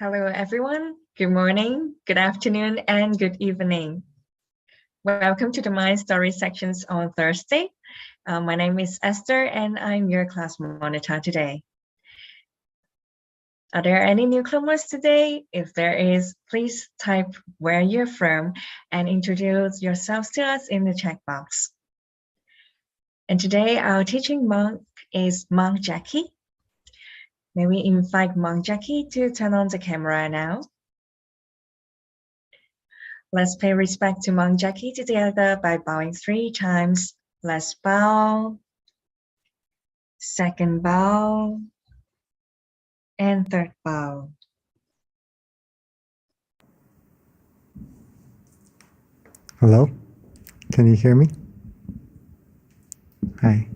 Hello, everyone. Good morning, good afternoon, and good evening. Welcome to the My Story sections on Thursday. My name is Esther, and I'm your class monitor today. Are there any newcomers today? If there is, please type where you're from and introduce yourselves to us in the chat box. And today, our teaching monk is Monk Jackie. May we invite Monk Jackie to turn on the camera now? Let's pay respect to Monk Jackie together by bowing 3 times. Let's bow, second bow, and third bow. Hello, can you hear me? Hi.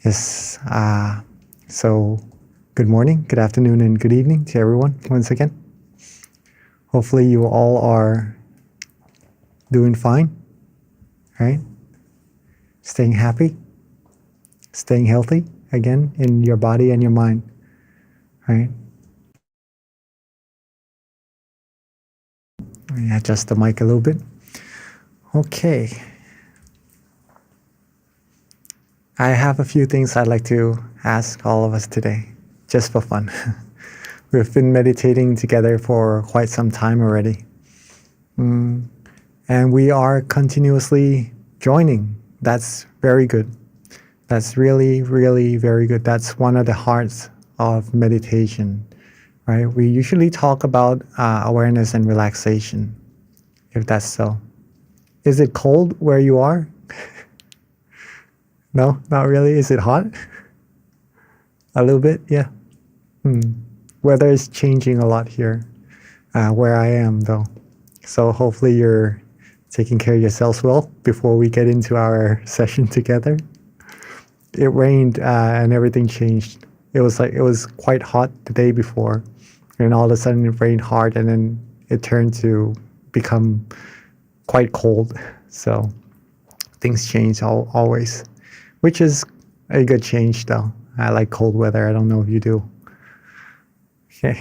Yes, so good morning, good afternoon, and good evening to everyone once again. Hopefully you all are doing fine, right? Staying happy, staying healthy again in your body and your mind, right? Let me adjust the mic a little bit. Okay. I have a few things I'd like to ask all of us today, just for fun. We've been meditating together for quite some time already. And we are continuously joining. That's very good. That's really, really very good. That's one of the hearts of meditation, right? We usually talk about awareness and relaxation, if that's so. Is it cold where you are? No, not really. Is it hot? A little bit, yeah. Weather is changing a lot here, where I am though. So hopefully you're taking care of yourselves well before we get into our session together. It rained and everything changed. It was quite hot the day before, and all of a sudden it rained hard, and then it turned to become quite cold. So things change always, which is a good change though. I like cold weather. I don't know if you do. Okay.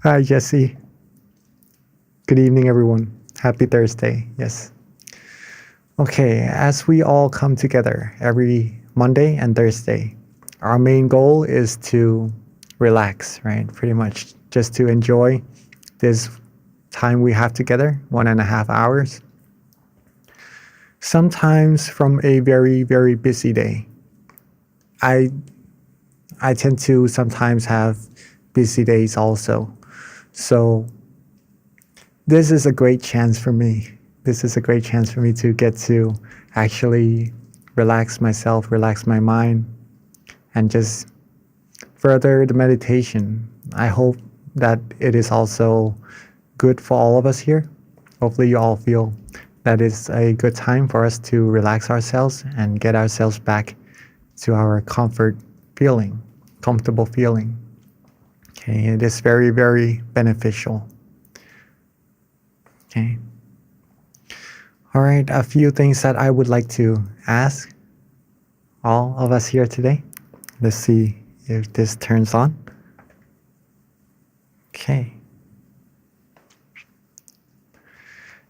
Hi, Jesse. Good evening, everyone. Happy Thursday. Yes. Okay, as we all come together every Monday and Thursday, our main goal is to relax, right? Pretty much just to enjoy this time we have together, 1.5 hours. Sometimes from a very, very busy day. I tend to sometimes have busy days also. So this is a great chance for me. This is a great chance for me to get to actually relax myself, relax my mind, and just further the meditation. I hope that it is also good for all of us here. Hopefully you all feel that it's a good time for us to relax ourselves and get ourselves back to our comfortable feeling. Okay, it is very, very beneficial. Okay. All right, a few things that I would like to ask all of us here today. Let's see if this turns on. Okay.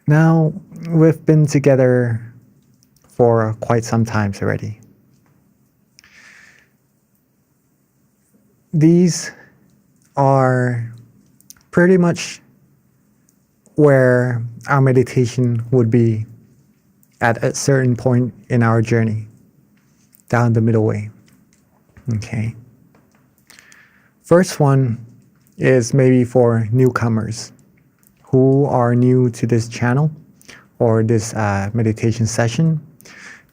Now, we've been together for quite some time already. These are pretty much where our meditation would be at a certain point in our journey, down the middle way. Okay. First one is maybe for newcomers who are new to this channel or this meditation session.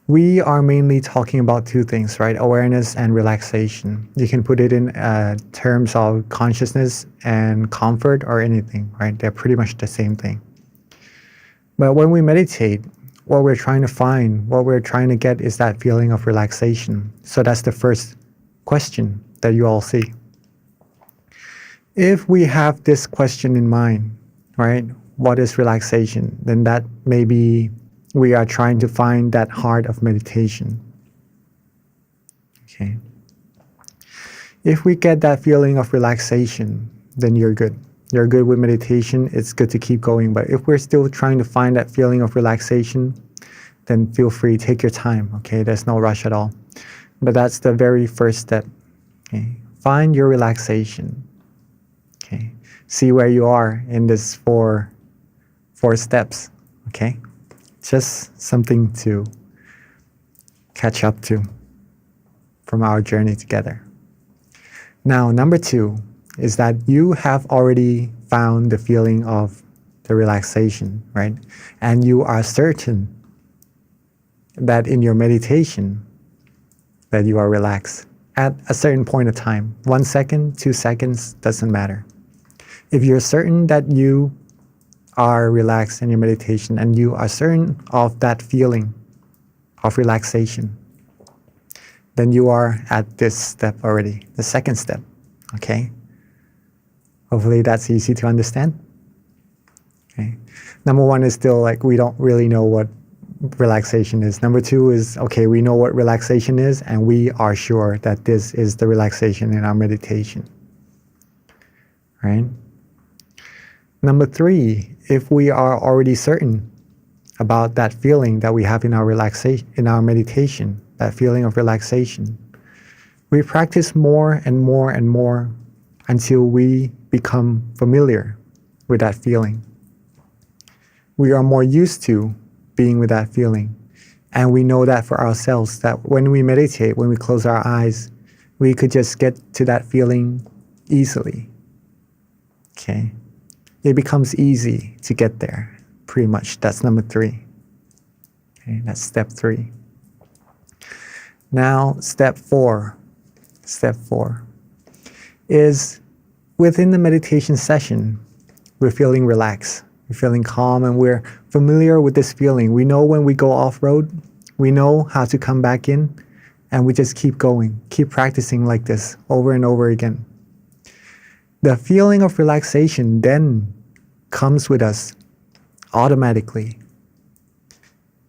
We are mainly talking about 2 things, right? Awareness and relaxation. You can put it in terms of consciousness and comfort or anything, right? They're pretty much the same thing. But when we meditate, what we're trying to find, what we're trying to get is that feeling of relaxation. So that's the first question that you all see. If we have this question in mind, right? What is relaxation? Then that maybe we are trying to find that heart of meditation. Okay. If we get that feeling of relaxation, then you're good. You're good with meditation. It's good to keep going. But if we're still trying to find that feeling of relaxation, then feel free, take your time, okay? There's no rush at all. But that's the very first step, okay? Find your relaxation, okay? See where you are in this four steps, okay? Just something to catch up to from our journey together. Now, number 2 is that you have already found the feeling of the relaxation, right? And you are certain that in your meditation that you are relaxed at a certain point of time. 1 second, 2 seconds, doesn't matter. If you're certain that you are relaxed in your meditation and you are certain of that feeling of relaxation, then you are at this step already, the second step, okay? Hopefully that's easy to understand. Okay. Number 1 is still like we don't really know what relaxation is. Number 2 is, okay, we know what relaxation is and we are sure that this is the relaxation in our meditation, right? Number 3, if we are already certain about that feeling that we have in our relaxation, in our meditation, that feeling of relaxation, we practice more and more and more until we become familiar with that feeling. We are more used to being with that feeling. And we know that for ourselves, that when we meditate, when we close our eyes, we could just get to that feeling easily. Okay? It becomes easy to get there, pretty much. That's number 3. Okay, that's step 3. Now, step 4. Step 4 is within the meditation session, we're feeling relaxed. We're feeling calm and we're familiar with this feeling. We know when we go off-road, we know how to come back in, and we just keep going, keep practicing like this over and over again. The feeling of relaxation then comes with us automatically,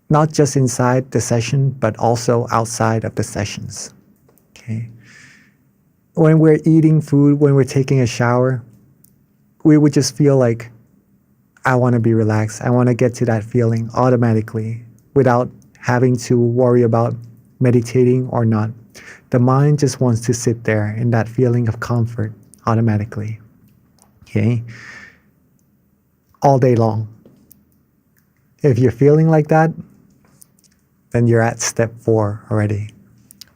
not just inside the session, but also outside of the sessions. Okay? When we're eating food, when we're taking a shower, we would just feel like, I want to be relaxed. I want to get to that feeling automatically without having to worry about meditating or not. The mind just wants to sit there in that feeling of comfort automatically. Okay? All day long. If you're feeling like that, then you're at step 4 already.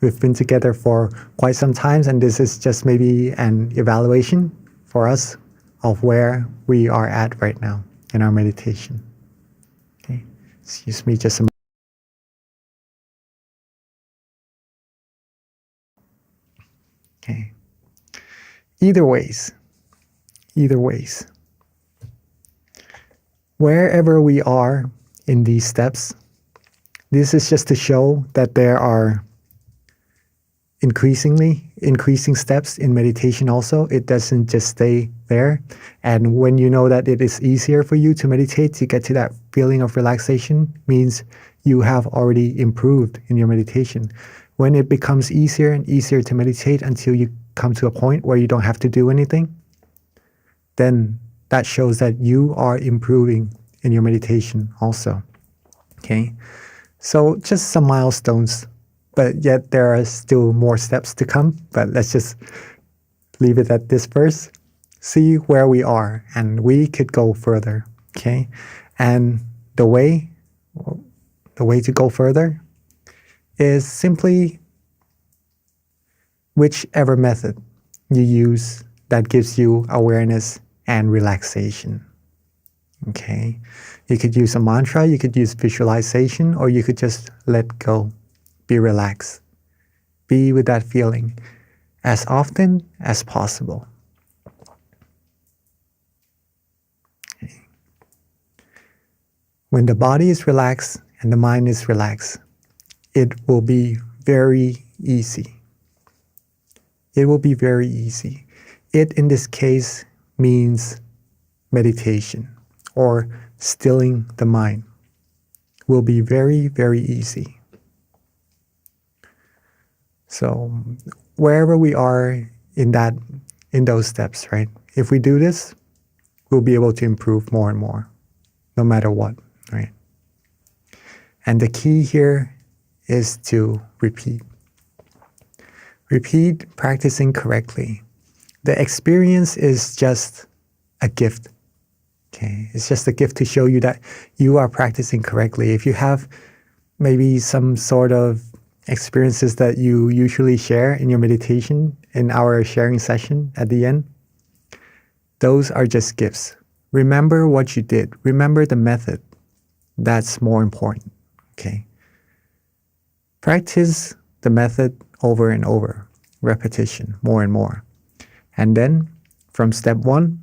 We've been together for quite some time, and this is just maybe an evaluation for us of where we are at right now in our meditation. Okay, excuse me just a moment. Okay. Either ways, wherever we are in these steps, this is just to show that there are increasing steps in meditation also. It doesn't just stay there. And when you know that it is easier for you to meditate, to get to that feeling of relaxation, means you have already improved in your meditation. When it becomes easier and easier to meditate until you come to a point where you don't have to do anything, then that shows that you are improving in your meditation also. Okay? So just some milestones, but yet there are still more steps to come. But let's just leave it at this first. See where we are, and we could go further. Okay? And the way to go further is simply whichever method you use that gives you awareness and relaxation. Okay? You could use a mantra, you could use visualization, or you could just let go. Be relaxed. Be with that feeling as often as possible. Okay. When the body is relaxed and the mind is relaxed, it will be very easy. It will be very easy. It, in this case, means meditation or stilling the mind. Will be very, very easy. So wherever we are in those steps, right? If we do this, we'll be able to improve more and more, no matter what, right? And the key here is to repeat. Repeat practicing correctly. The experience is just a gift. Okay, it's just a gift to show you that you are practicing correctly. If you have maybe some sort of experiences that you usually share in your meditation, in our sharing session at the end, those are just gifts. Remember what you did. Remember the method. That's more important. Okay. Practice the method over and over. Repetition, more and more. And then from step 1,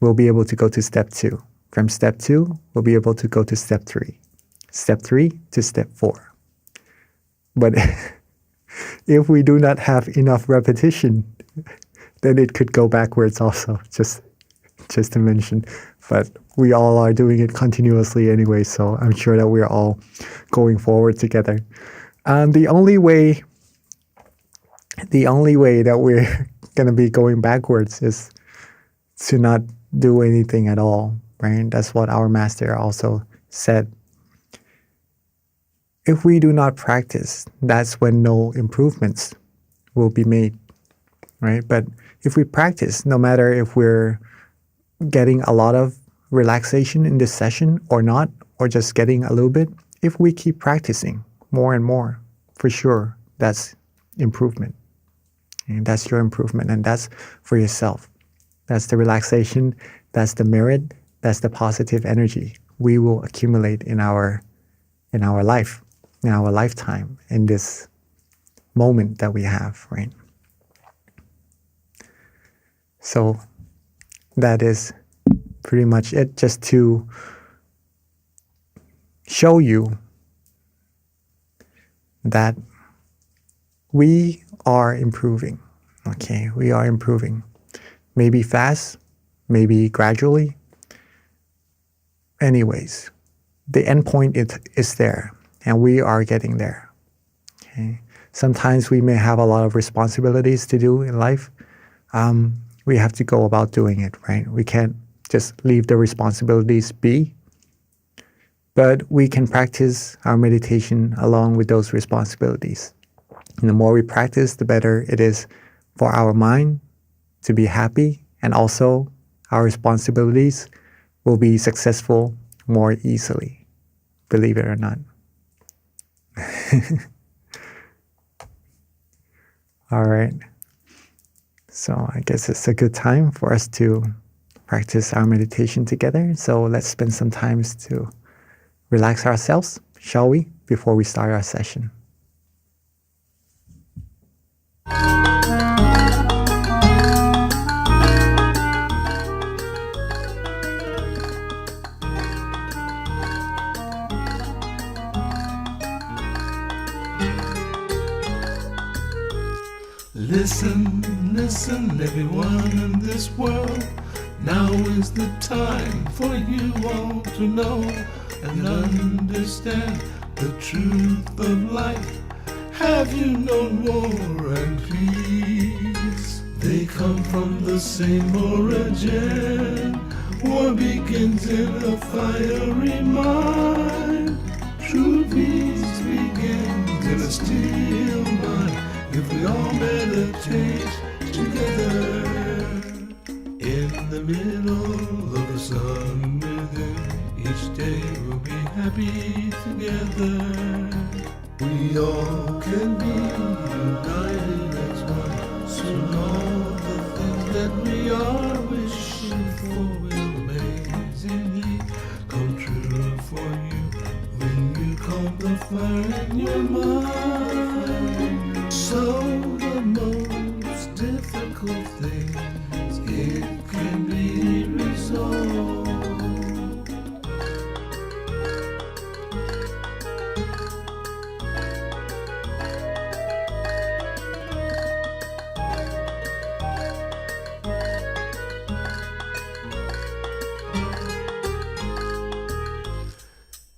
we'll be able to go to step 2. From step 2, we'll be able to go to step 3. Step 3 to step 4. But if we do not have enough repetition, then it could go backwards also, just to mention. But we all are doing it continuously anyway, so I'm sure that we're all going forward together. The only way that we're going to be going backwards is to not do anything at all, right? That's what our master also said. If we do not practice, that's when no improvements will be made, right? But if we practice, no matter if we're getting a lot of relaxation in this session or not, or just getting a little bit, if we keep practicing more and more, for sure, that's improvement. And that's your improvement, and that's for yourself. That's the relaxation, that's the merit, that's the positive energy we will accumulate in our life, in our lifetime, in this moment that we have, right? So that is pretty much it, just to show you that we are improving. Okay, we are improving. Maybe fast, maybe gradually. Anyways, the end point is there, and we are getting there. Okay. Sometimes we may have a lot of responsibilities to do in life. We have to go about doing it, right? We can't just leave the responsibilities be. But we can practice our meditation along with those responsibilities. And the more we practice, the better it is for our mind to be happy, and also our responsibilities will be successful more easily, believe it or not. All right. So I guess it's a good time for us to practice our meditation together. So let's spend some time to relax ourselves, shall we, before we start our session. Listen, listen, everyone in this world. Now is the time for you all to know and understand the truth of life. Have you known war and peace? They come from the same origin. War begins in a fiery mind. True peace begins in a still mind. If we all meditate together, in the middle of the sun within, each day we'll be happy together. We all can be united as one. Soon all the things that we are wishing for will amazingly come true for you when you calm the fire in your mind. So the most difficult things, it can be resolved.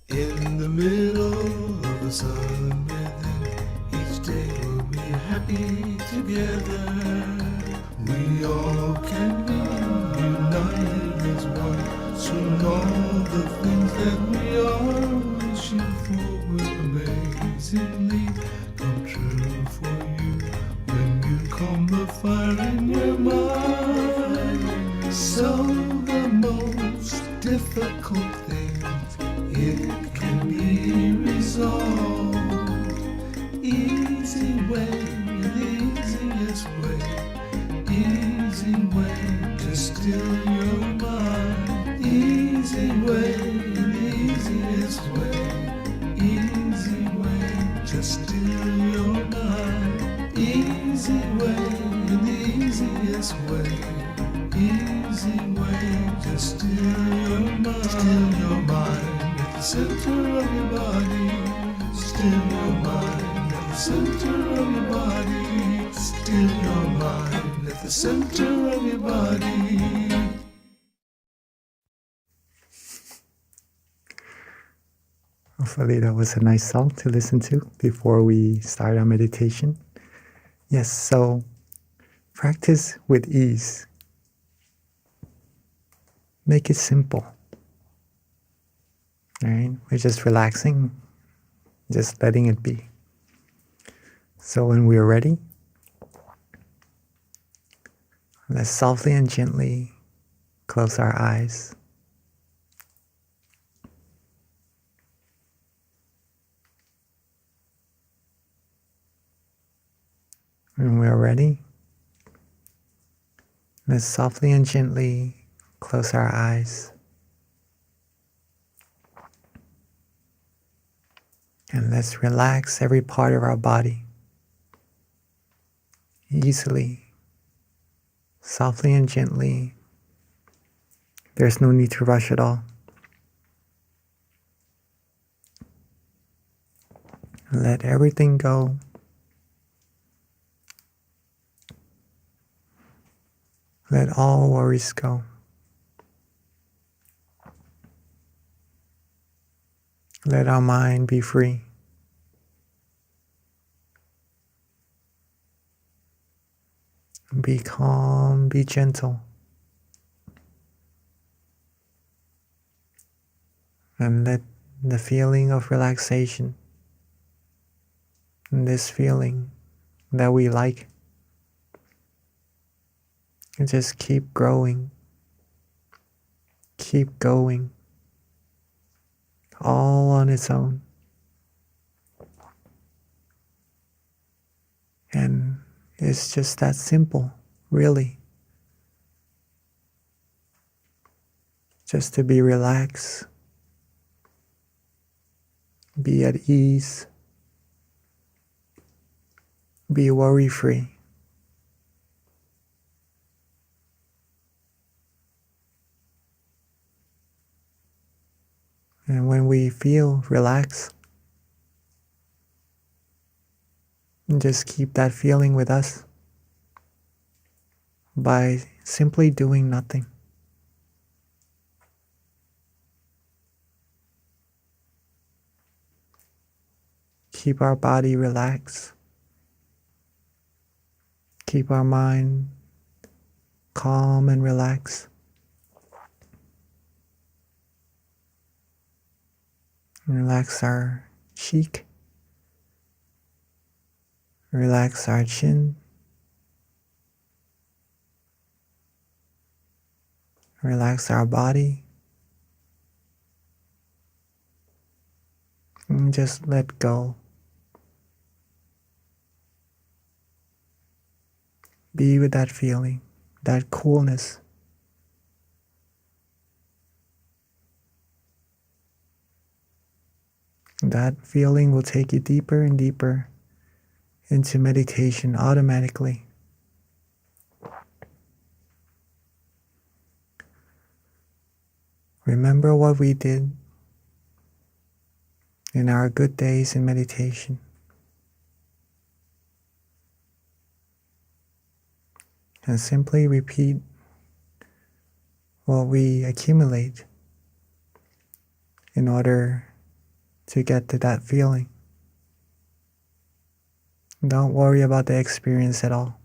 In the middle of the sun within, each day we'll be happy together. it can be resolved. Easy way, the easiest way. Easy way to still your mind. Easy way, the easiest way. Easy way to still your mind. Easy way, the easiest way. Easy way to still your mind. Still your mind at the center of your body. Still your mind at the center of your body. Still your mind at the center of your body. Hopefully that was a nice song to listen to before we start our meditation. Yes, so practice with ease. Make it simple. All right, we're just relaxing, just letting it be. So when we're ready, let's softly and gently close our eyes. When we're ready, let's softly and gently close our eyes. And let's relax every part of our body. Easily, softly and gently. There's no need to rush at all. Let everything go. Let all worries go. Let our mind be free. Be calm, be gentle. And let the feeling of relaxation, and this feeling that we like, just keep growing, keep going, all on its own. And it's just that simple, really. Just to be relaxed, be at ease, be worry-free. And when we feel relaxed, just keep that feeling with us by simply doing nothing. Keep our body relaxed. Keep our mind calm and relaxed. Relax our cheek. Relax our chin. Relax our body. And just let go. Be with that feeling, that coolness. That feeling will take you deeper and deeper into meditation automatically. Remember what we did in our good days in meditation. And simply repeat what we accumulate in order to get to that feeling. Don't worry about the experience at all.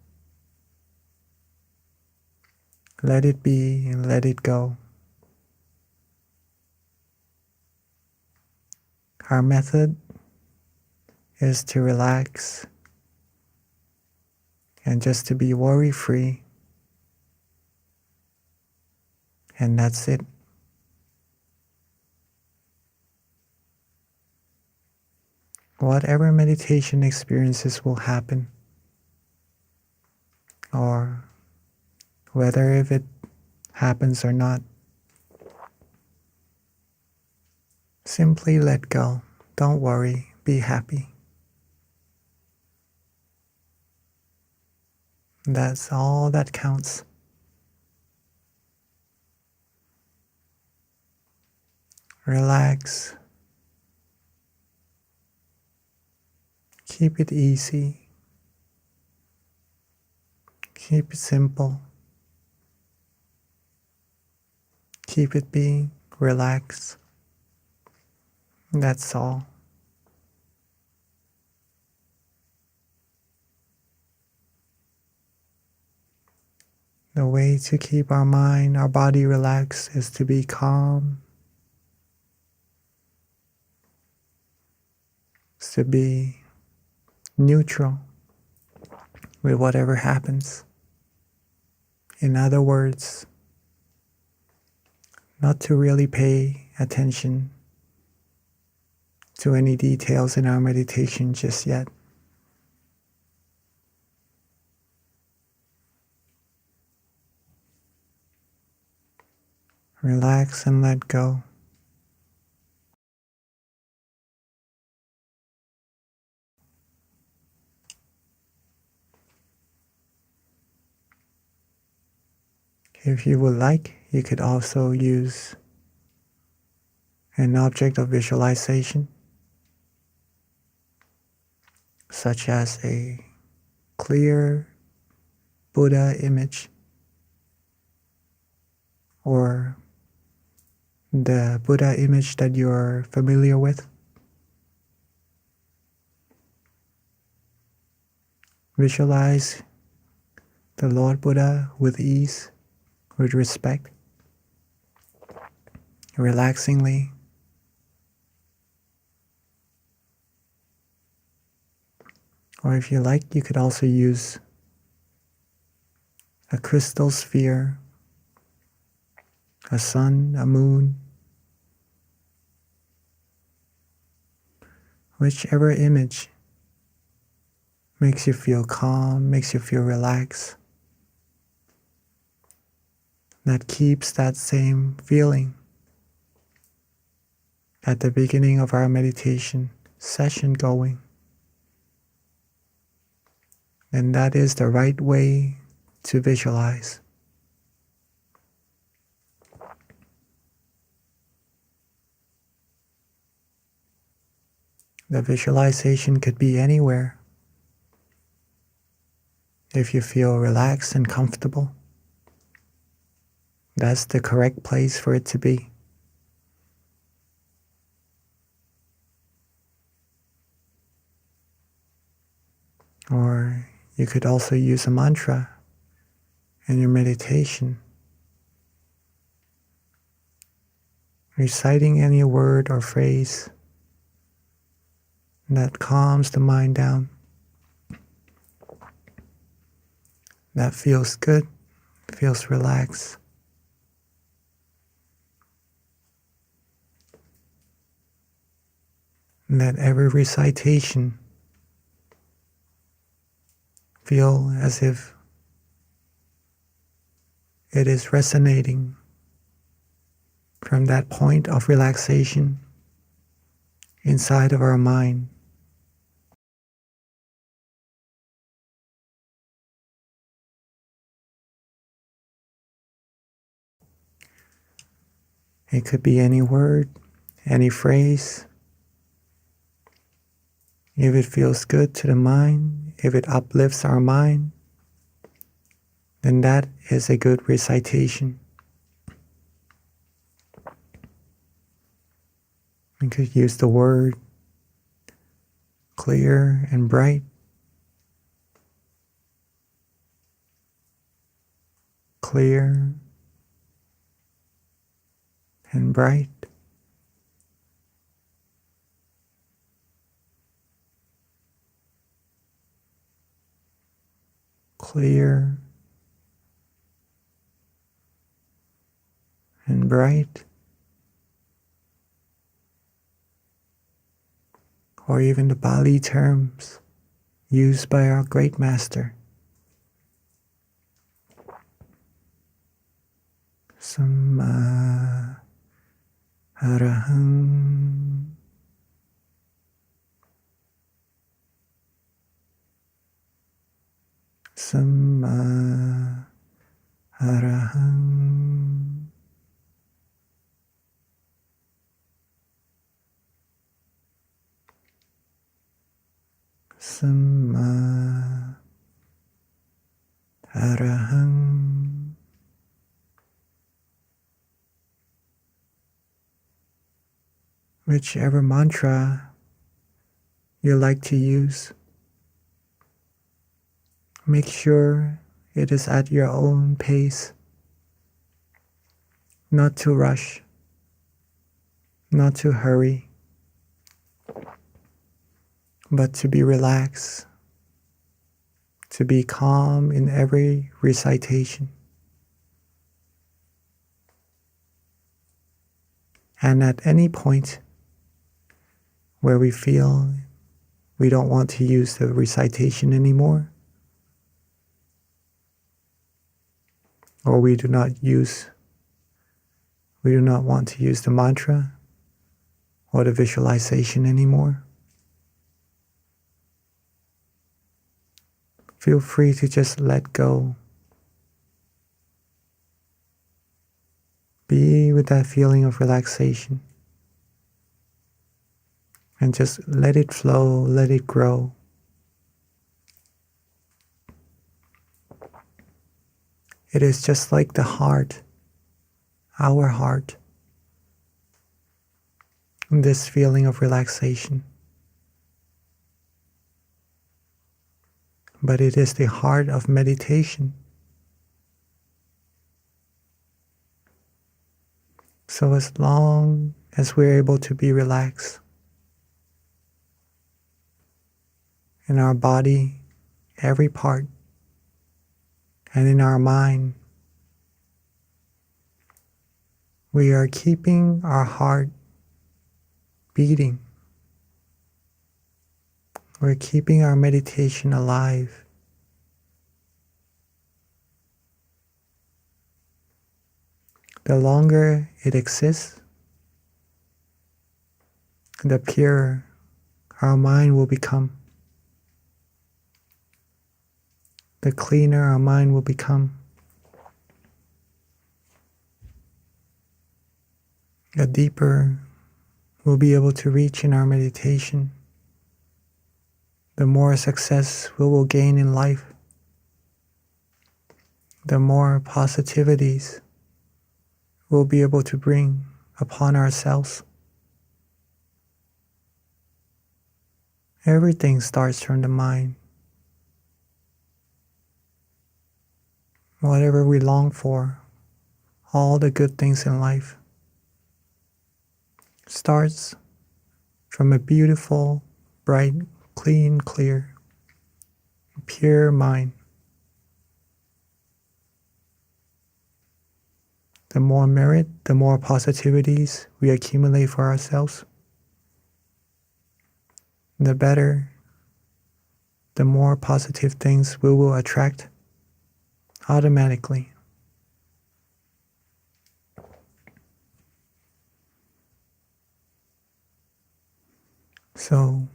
Let it be and let it go. Our method is to relax and just to be worry-free. And that's it. whatever meditation experiences will happen, or whether if it happens or not, simply let go. Don't worry, be happy. That's all that counts. Relax. Keep it easy. Keep it simple. Keep it being relaxed. That's all. The way to keep our mind, our body relaxed is to be calm, is to be neutral with whatever happens. In other words, not to really pay attention to any details in our meditation just yet. Relax and let go. If you would like, you could also use an object of visualization, such as a clear Buddha image or the Buddha image that you're familiar with. Visualize the Lord Buddha with ease, with respect, relaxingly. Or if you like, you could also use a crystal sphere, a sun, a moon, whichever image makes you feel calm, makes you feel relaxed, that keeps that same feeling at the beginning of our meditation session going. And that is the right way to visualize. The visualization could be anywhere. If you feel relaxed and comfortable, that's the correct place for it to be. Or you could also use a mantra in your meditation, reciting any word or phrase that calms the mind down, that feels good, feels relaxed. And that every recitation feel as if it is resonating from that point of relaxation inside of our mind. It could be any word, any phrase. If it feels good to the mind, if it uplifts our mind, then that is a good recitation. We could use the word clear and bright, clear and bright. Clear and bright. or even the Pali terms used by our great master. Samma Arahang. Samma Arahang. Samma Arahang. Whichever mantra you like to use, make sure it is at your own pace, not to rush, not to hurry, but to be relaxed, to be calm in every recitation. And at any point where we feel we don't want to use the recitation anymore, or we do not want to use the mantra or the visualization anymore, feel free to just let go. Be with that feeling of relaxation and just let it flow, let it grow. It is just like the heart, our heart, this feeling of relaxation. But it is the heart of meditation. So as long as we're able to be relaxed in our body, every part, and in our mind, we are keeping our heart beating. We're keeping our meditation alive. The longer it exists, the purer our mind will become. The cleaner our mind will become. The deeper we'll be able to reach in our meditation, the more success we will gain in life, the more positivities we'll be able to bring upon ourselves. Everything starts from the mind. Whatever we long for, all the good things in life, starts from a beautiful, bright, clean, clear, pure mind. The more merit, the more positivities we accumulate for ourselves, the better, the more positive things we will attract automatically. So,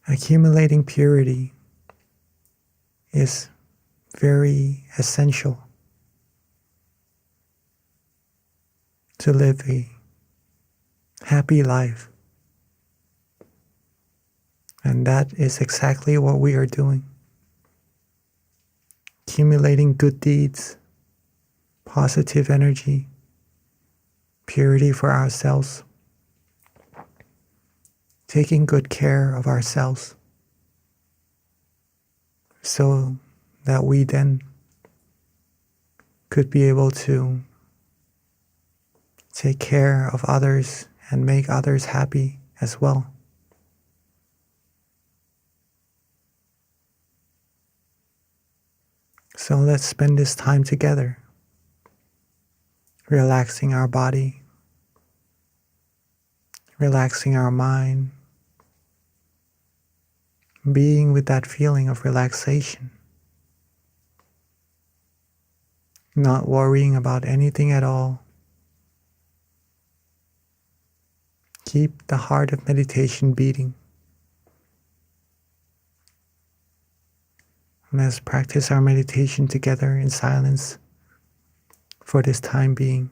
accumulating purity is very essential to live a happy life. And that is exactly what we are doing. Accumulating good deeds, positive energy, purity for ourselves, taking good care of ourselves so that we then could be able to take care of others and make others happy as well. So let's spend this time together, relaxing our body, relaxing our mind, being with that feeling of relaxation, not worrying about anything at all. Keep the heart of meditation beating. Let's practice our meditation together in silence for this time being.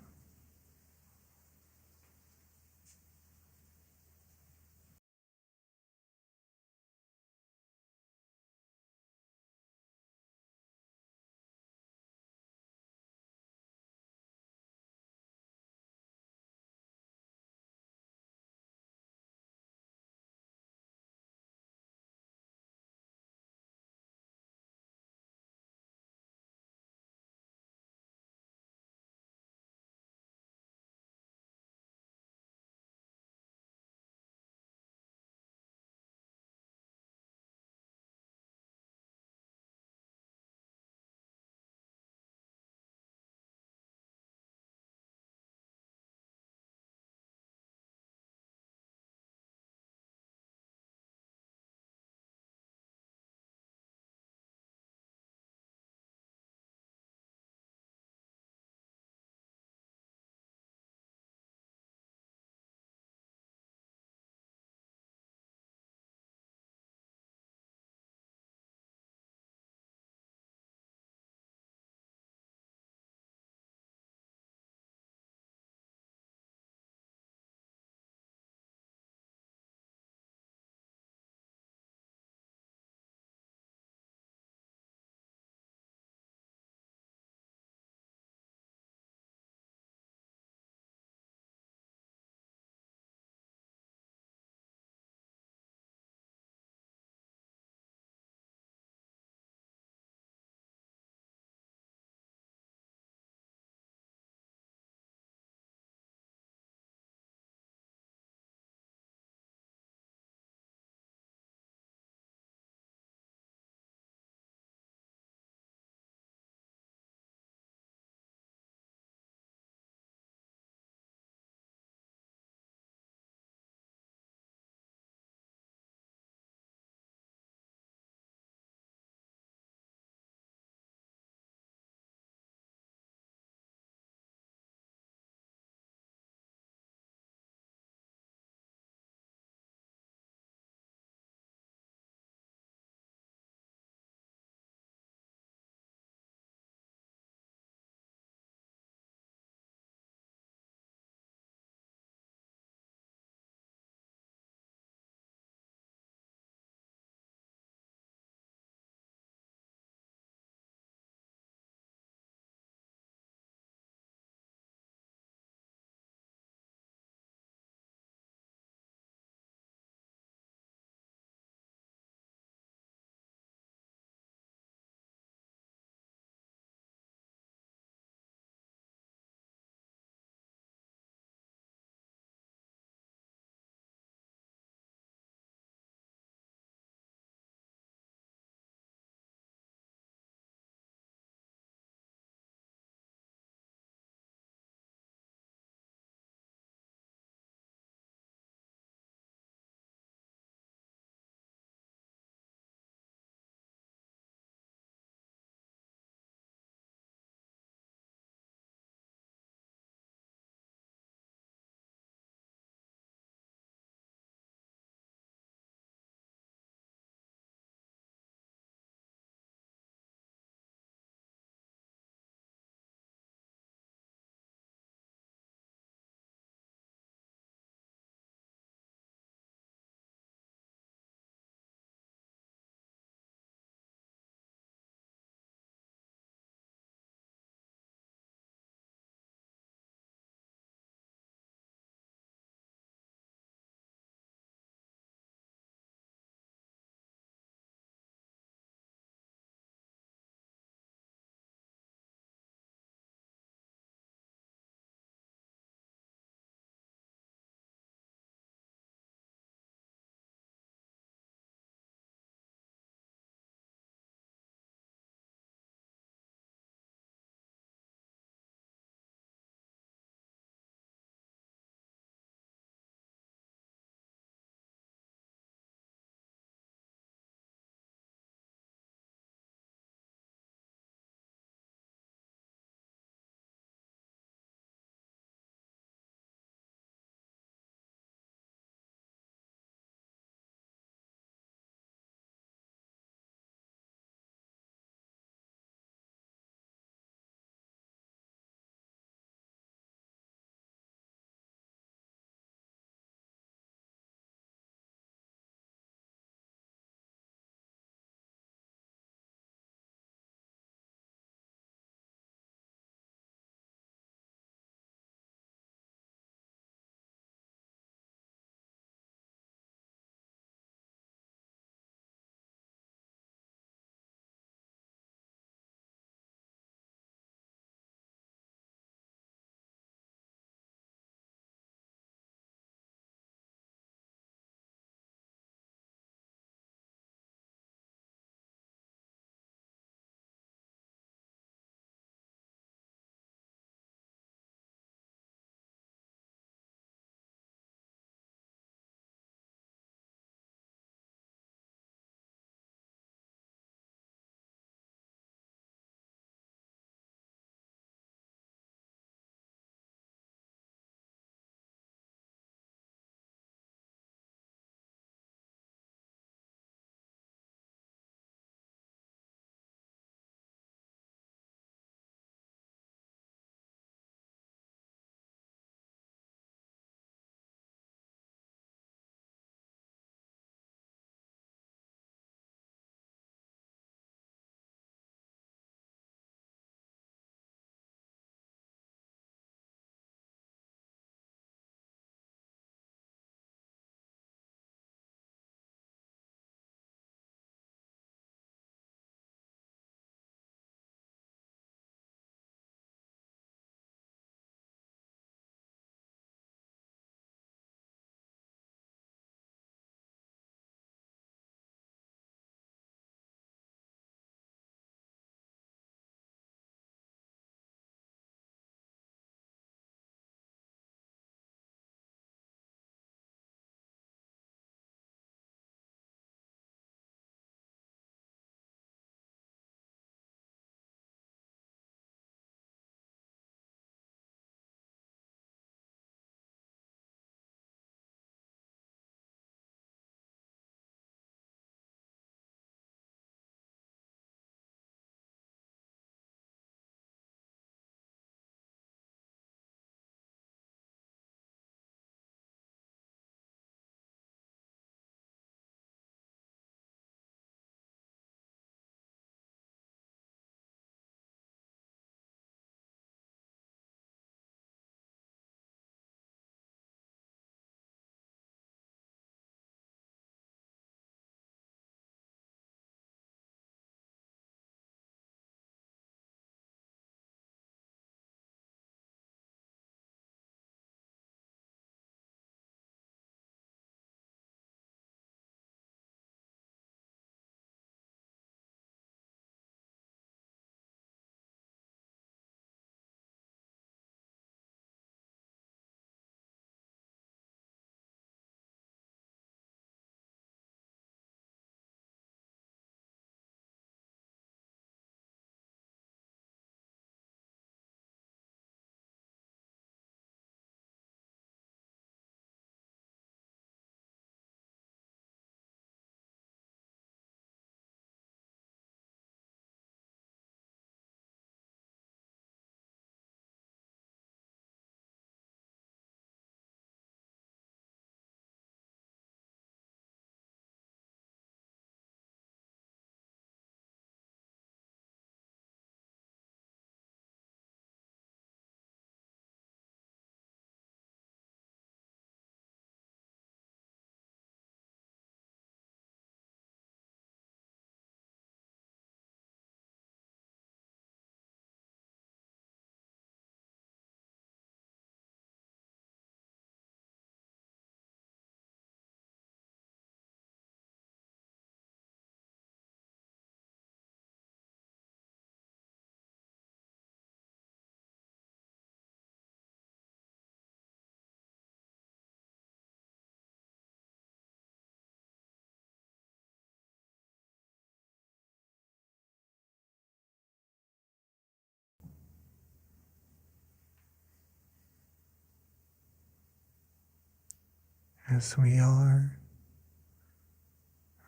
as we are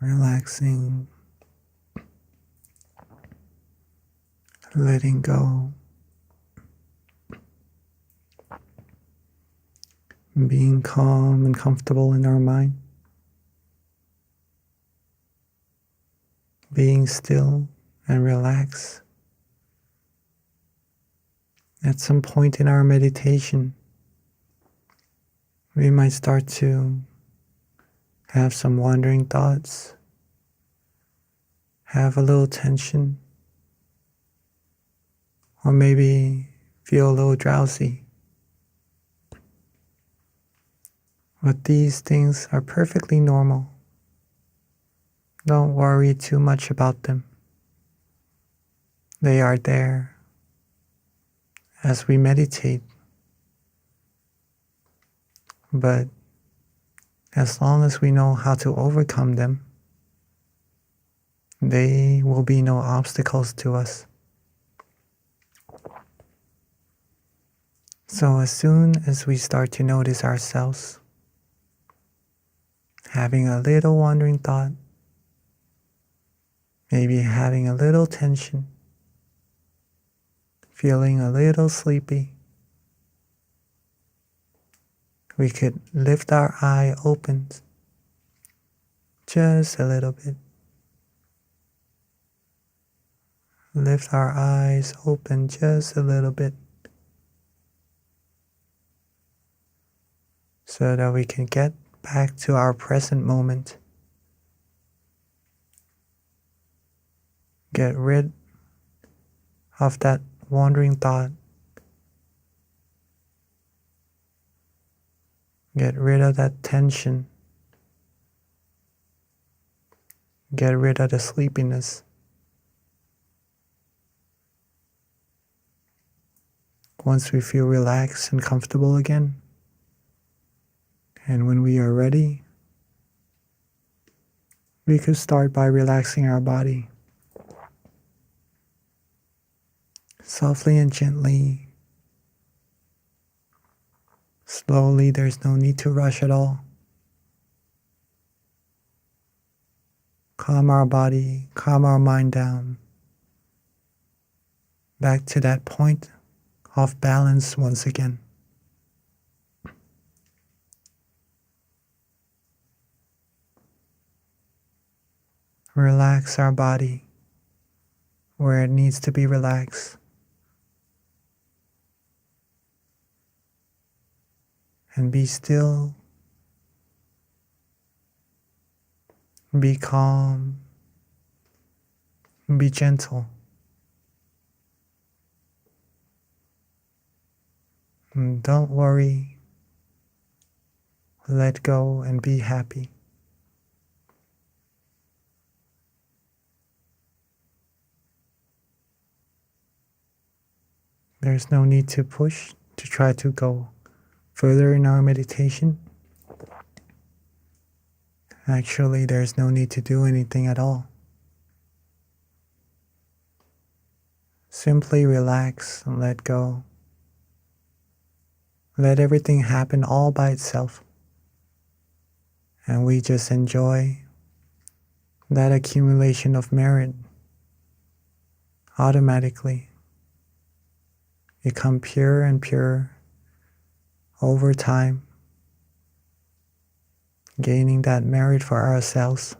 relaxing, letting go, being calm and comfortable in our mind, being still and relaxed. At some point in our meditation, we might start to have some wandering thoughts, have a little tension, or maybe feel a little drowsy. But these things are perfectly normal. Don't worry too much about them. They are there as we meditate. But as long as we know how to overcome them, they will be no obstacles to us. So as soon as we start to notice ourselves having a little wandering thought, maybe having a little tension, feeling a little sleepy, we could lift our eye open just a little bit. Lift our eyes open just a little bit so that we can get back to our present moment. Get rid of that wandering thought. Get rid of that tension. Get rid of the sleepiness. Once we feel relaxed and comfortable again, and when we are ready, we could start by relaxing our body. Softly and gently, slowly, there's no need to rush at all. Calm our body, calm our mind down, back to that point of balance once again. Relax our body where it needs to be relaxed. And be still, be calm, be gentle. And don't worry, let go and be happy. There's no need to push to try to go further in our meditation. Actually, there's no need to do anything at all. Simply relax and let go. Let everything happen all by itself. And we just enjoy that accumulation of merit automatically. Become pure and pure over time, gaining that merit for ourselves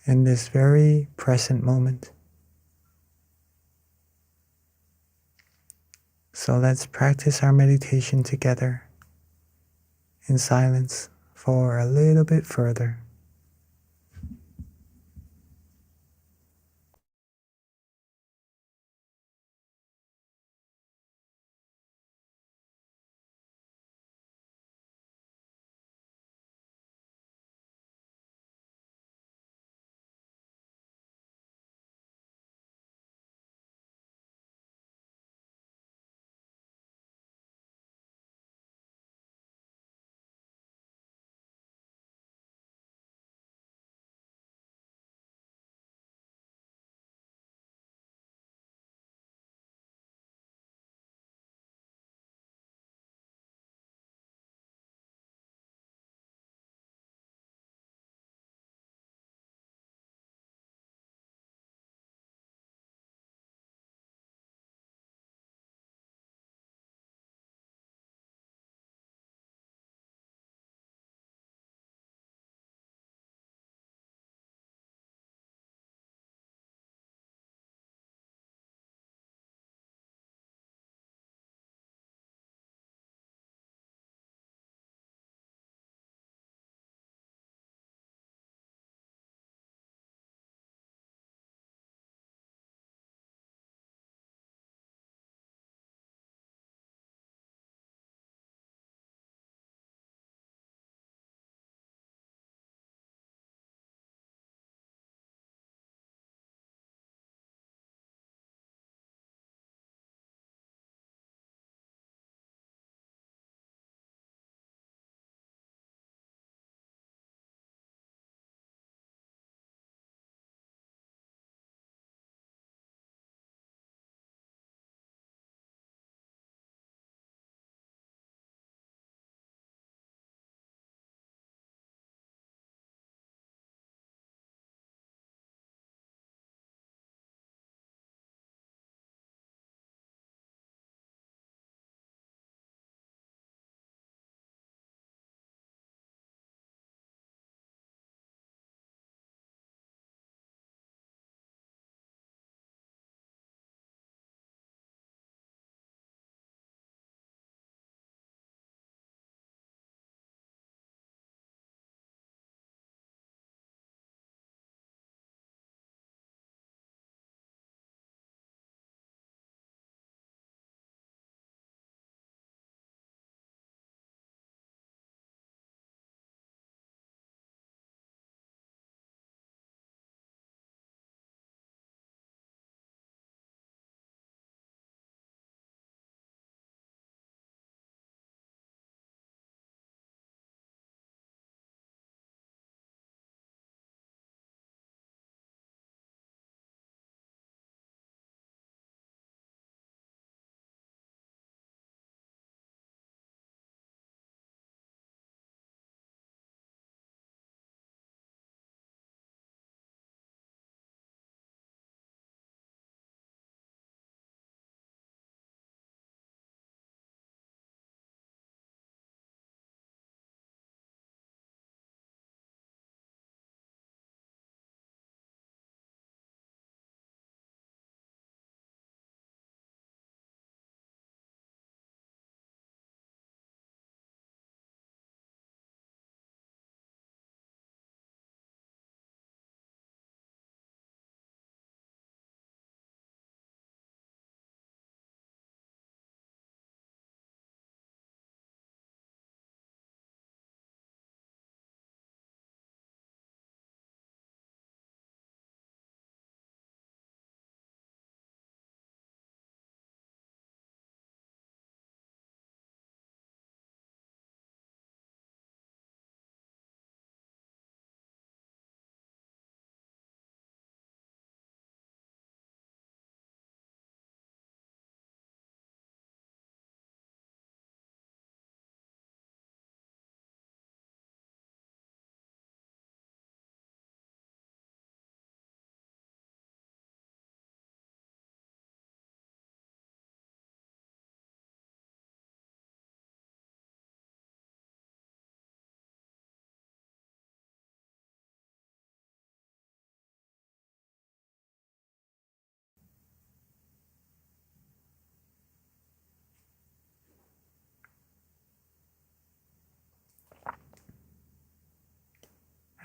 in this very present moment. So let's practice our meditation together in silence for a little bit further.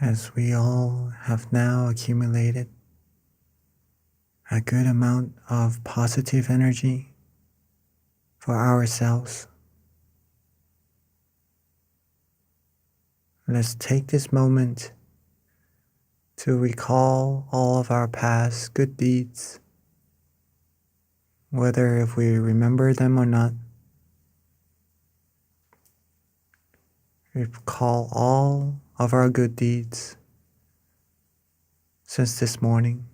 as we all have now accumulated a good amount of positive energy for ourselves. Let's take this moment to recall all of our past good deeds, whether if we remember them or not. Recall all of our good deeds since this morning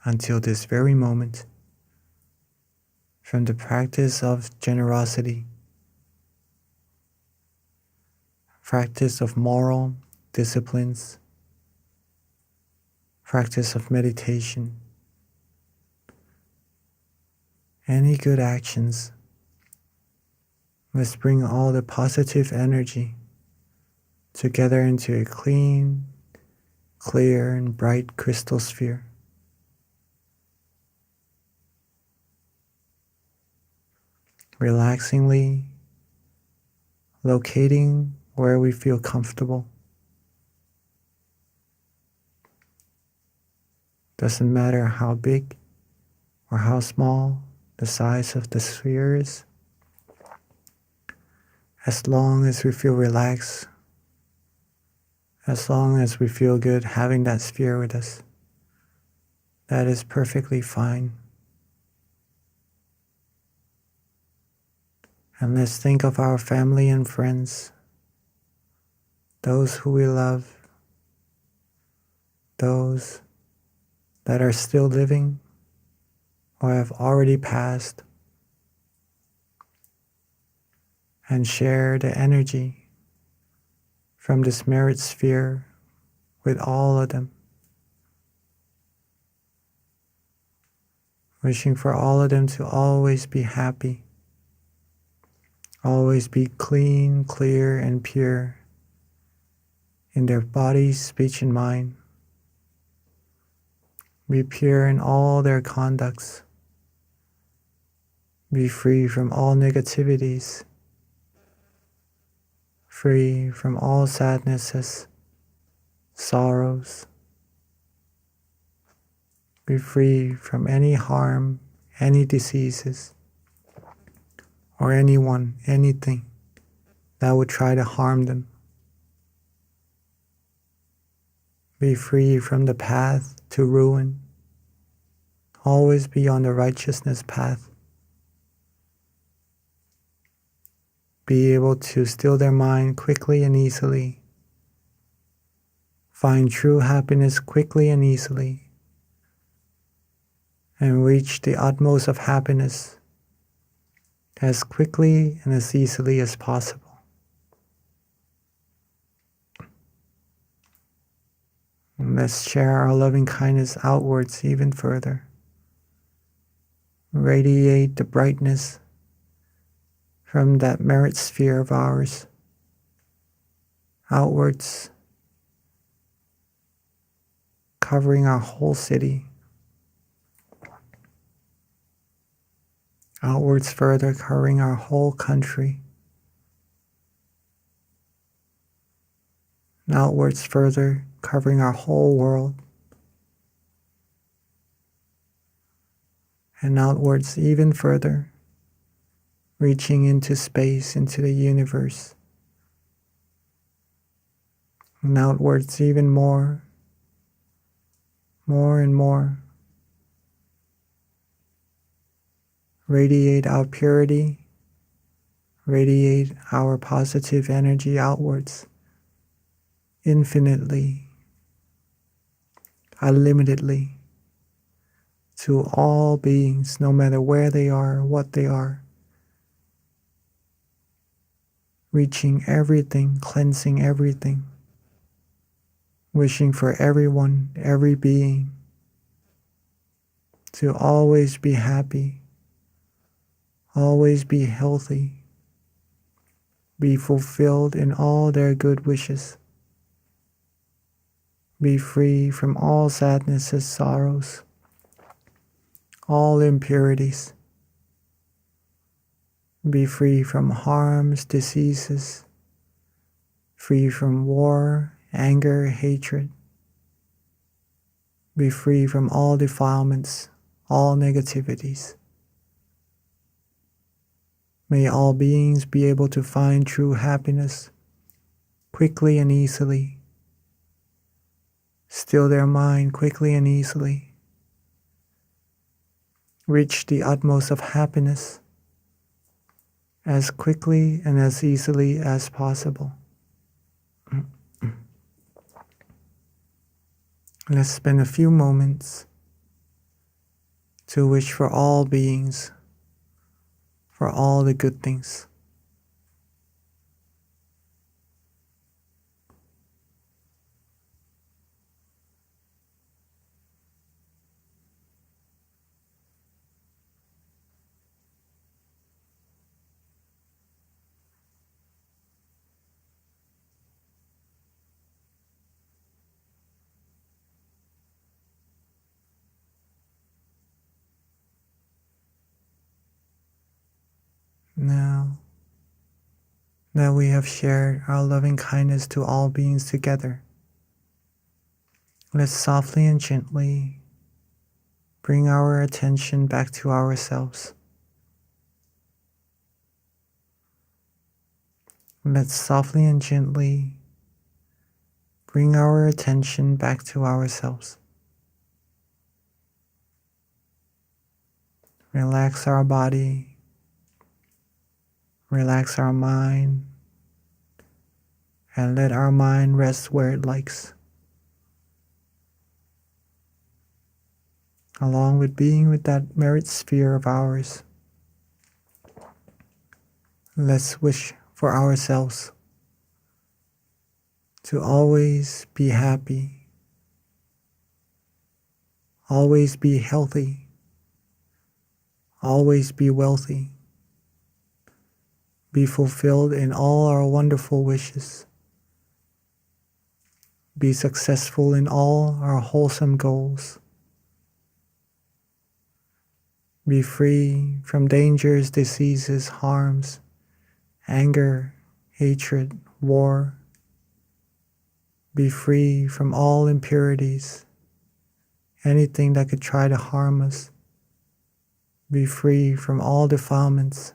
until this very moment, from the practice of generosity, practice of moral disciplines, practice of meditation, any good actions. Let's bring all the positive energy together into a clean, clear, and bright crystal sphere. Relaxingly locating where we feel comfortable. Doesn't matter how big or how small the size of the sphere is, as long as we feel relaxed, as long as we feel good having that sphere with us, that is perfectly fine. And let's think of our family and friends, those who we love, those that are still living or have already passed, and share the energy from this merit sphere with all of them. Wishing for all of them to always be happy, always be clean, clear, and pure in their body, speech, and mind. Be pure in all their conducts. Be free from all negativities, free from all sadnesses, sorrows. Be free from any harm, any diseases, or anyone, anything that would try to harm them. Be free from the path to ruin. Always be on the righteousness path. Be able to still their mind quickly and easily. Find true happiness quickly and easily. And reach the utmost of happiness as quickly and as easily as possible. And let's share our loving kindness outwards even further. Radiate the brightness from that merit sphere of ours outwards, covering our whole city. Outwards further, covering our whole country. And outwards further, covering our whole world. And outwards even further, reaching into space, into the universe. And outwards even more and more. Radiate our purity, radiate our positive energy outwards, infinitely, unlimitedly, to all beings, no matter where they are, what they are. Reaching everything, cleansing everything, wishing for everyone, every being, to always be happy, always be healthy, be fulfilled in all their good wishes, be free from all sadnesses, sorrows, all impurities, be free from harms, diseases, free from war, anger, hatred, Be free from all defilements, all negativities. May all beings be able to find true happiness quickly and easily. Still their mind quickly and easily. Reach the utmost of happiness as quickly and as easily as possible. Let's spend a few moments to wish for all beings, for all the good things. Now that we have shared our loving kindness to all beings together, let's softly and gently bring our attention back to ourselves. Let's softly and gently bring our attention back to ourselves. Relax our body. Relax our mind, and let our mind rest where it likes. Along with being with that merit sphere of ours, let's wish for ourselves to always be happy, always be healthy, always be wealthy, be fulfilled in all our wonderful wishes, be successful in all our wholesome goals, be free from dangers, diseases, harms, anger, hatred, war, be free from all impurities, anything that could try to harm us, be free from all defilements,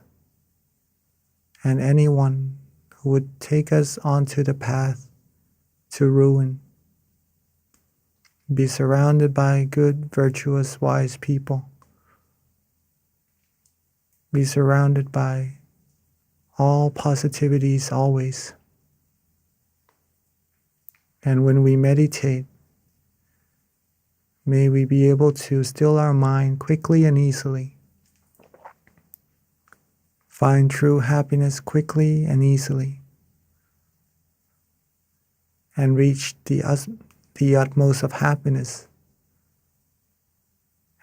and anyone who would take us onto the path to ruin. Be surrounded by good, virtuous, wise people. Be surrounded by all positivities always. And when we meditate, may we be able to still our mind quickly and easily. Find true happiness quickly and easily, and reach the utmost of happiness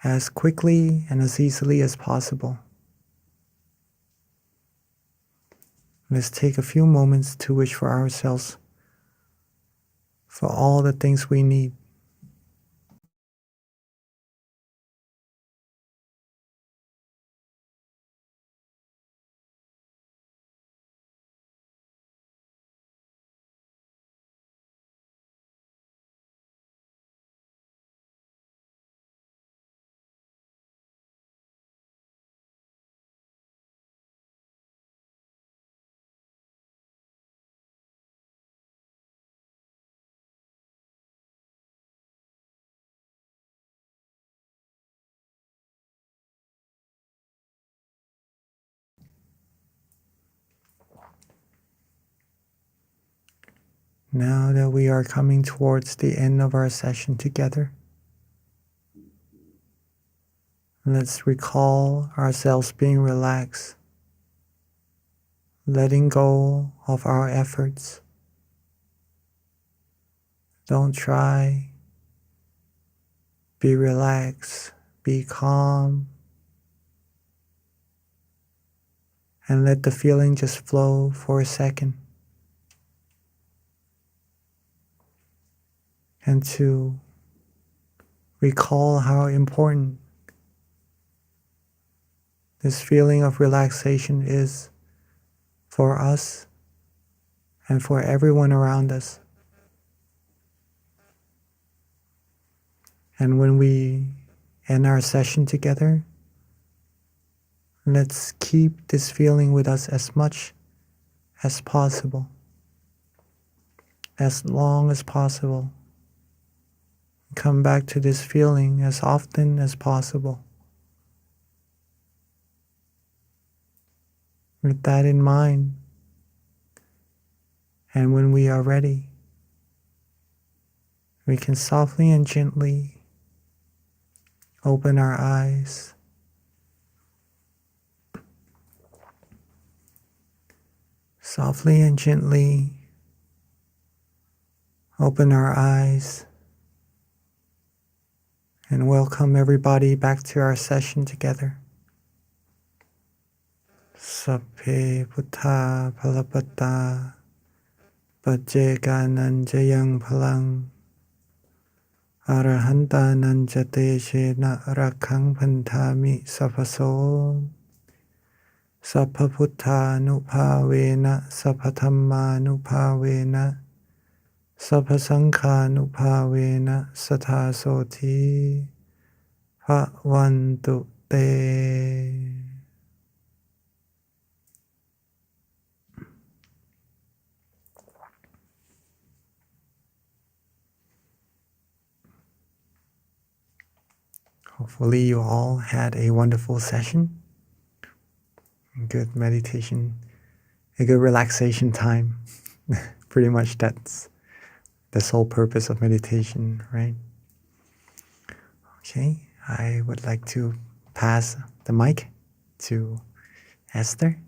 as quickly and as easily as possible. Let's take a few moments to wish for ourselves for all the things we need. Now that we are coming towards the end of our session together, let's recall ourselves being relaxed, letting go of our efforts. Don't try. Be relaxed, be calm, and let the feeling just flow for a second. And to recall how important this feeling of relaxation is for us and for everyone around us. And when we end our session together, let's keep this feeling with us as much as possible, as long as possible. Come back to this feeling as often as possible. With that in mind, and when we are ready, we can softly and gently open our eyes. Softly and gently open our eyes and welcome everybody back to our session together. Sapphe Buddha Palapata Pajjeka Jayang Palang Arahanta Nanjate Shena Rakhang Pantami Sapaso Sappaputta Nupavena Sappathamma Nupavena Sappasangha Nupavena Sathasoti Bhavantu Te. Hopefully you all had a wonderful session, good meditation, a good relaxation time. Pretty much that's the sole purpose of meditation, right? Okay, I would like to pass the mic to Esther,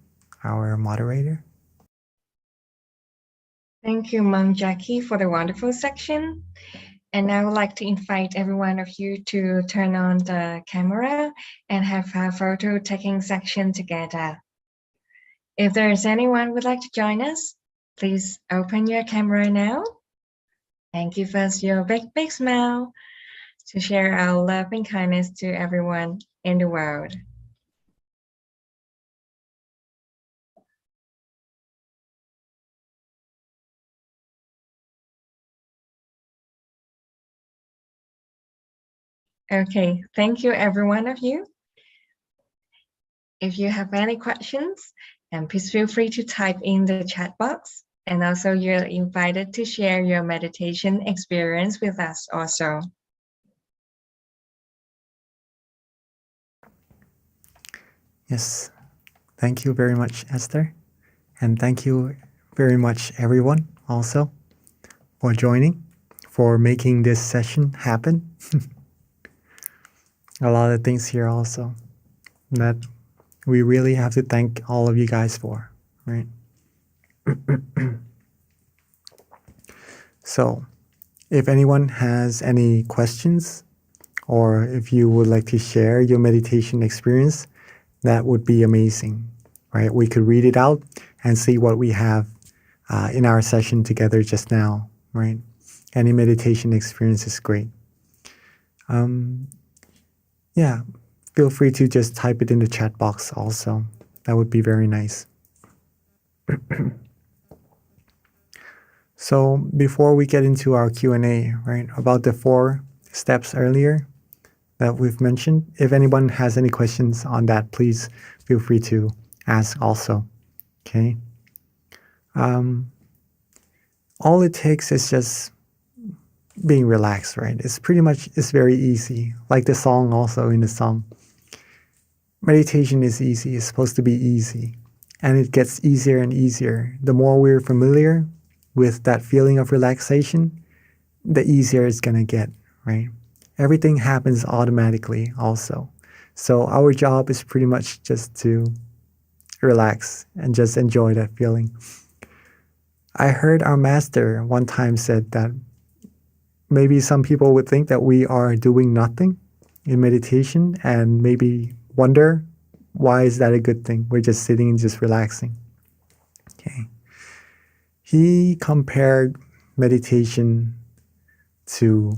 our moderator. Thank you, Mom Jackie, for the wonderful section. And I would like to invite every one of you to turn on the camera and have a photo taking section together. If there is anyone who would like to join us, please open your camera now and give us your big smile to share our love and kindness to everyone in the world. Okay, thank you every one of you. If you have any questions, please feel free to type in the chat box. And also you're invited to share your meditation experience with us also. Yes, thank you very much, Esther. And thank you very much, everyone, also, for joining, for making this session happen. A lot of things here also that we really have to thank all of you guys for, right? So, if anyone has any questions, or if you would like to share your meditation experience, that would be amazing, right? We could read it out and see what we have in our session together just now, right? Any meditation experience is great. Yeah, feel free to just type it in the chat box also. That would be very nice. So before we get into our Q&A, right, about the 4 steps earlier that we've mentioned, if anyone has any questions on that, please feel free to ask also, okay? All it takes is just being relaxed, right? It's very easy. Like the song also in the song. Meditation is easy. It's supposed to be easy. And it gets easier and easier. The more we're familiar with that feeling of relaxation, the easier it's going to get, right? Everything happens automatically also. So our job is pretty much just to relax and just enjoy that feeling. I heard our master one time said that maybe some people would think that we are doing nothing in meditation and maybe wonder, why is that a good thing? We're just sitting and just relaxing. Okay. He compared meditation to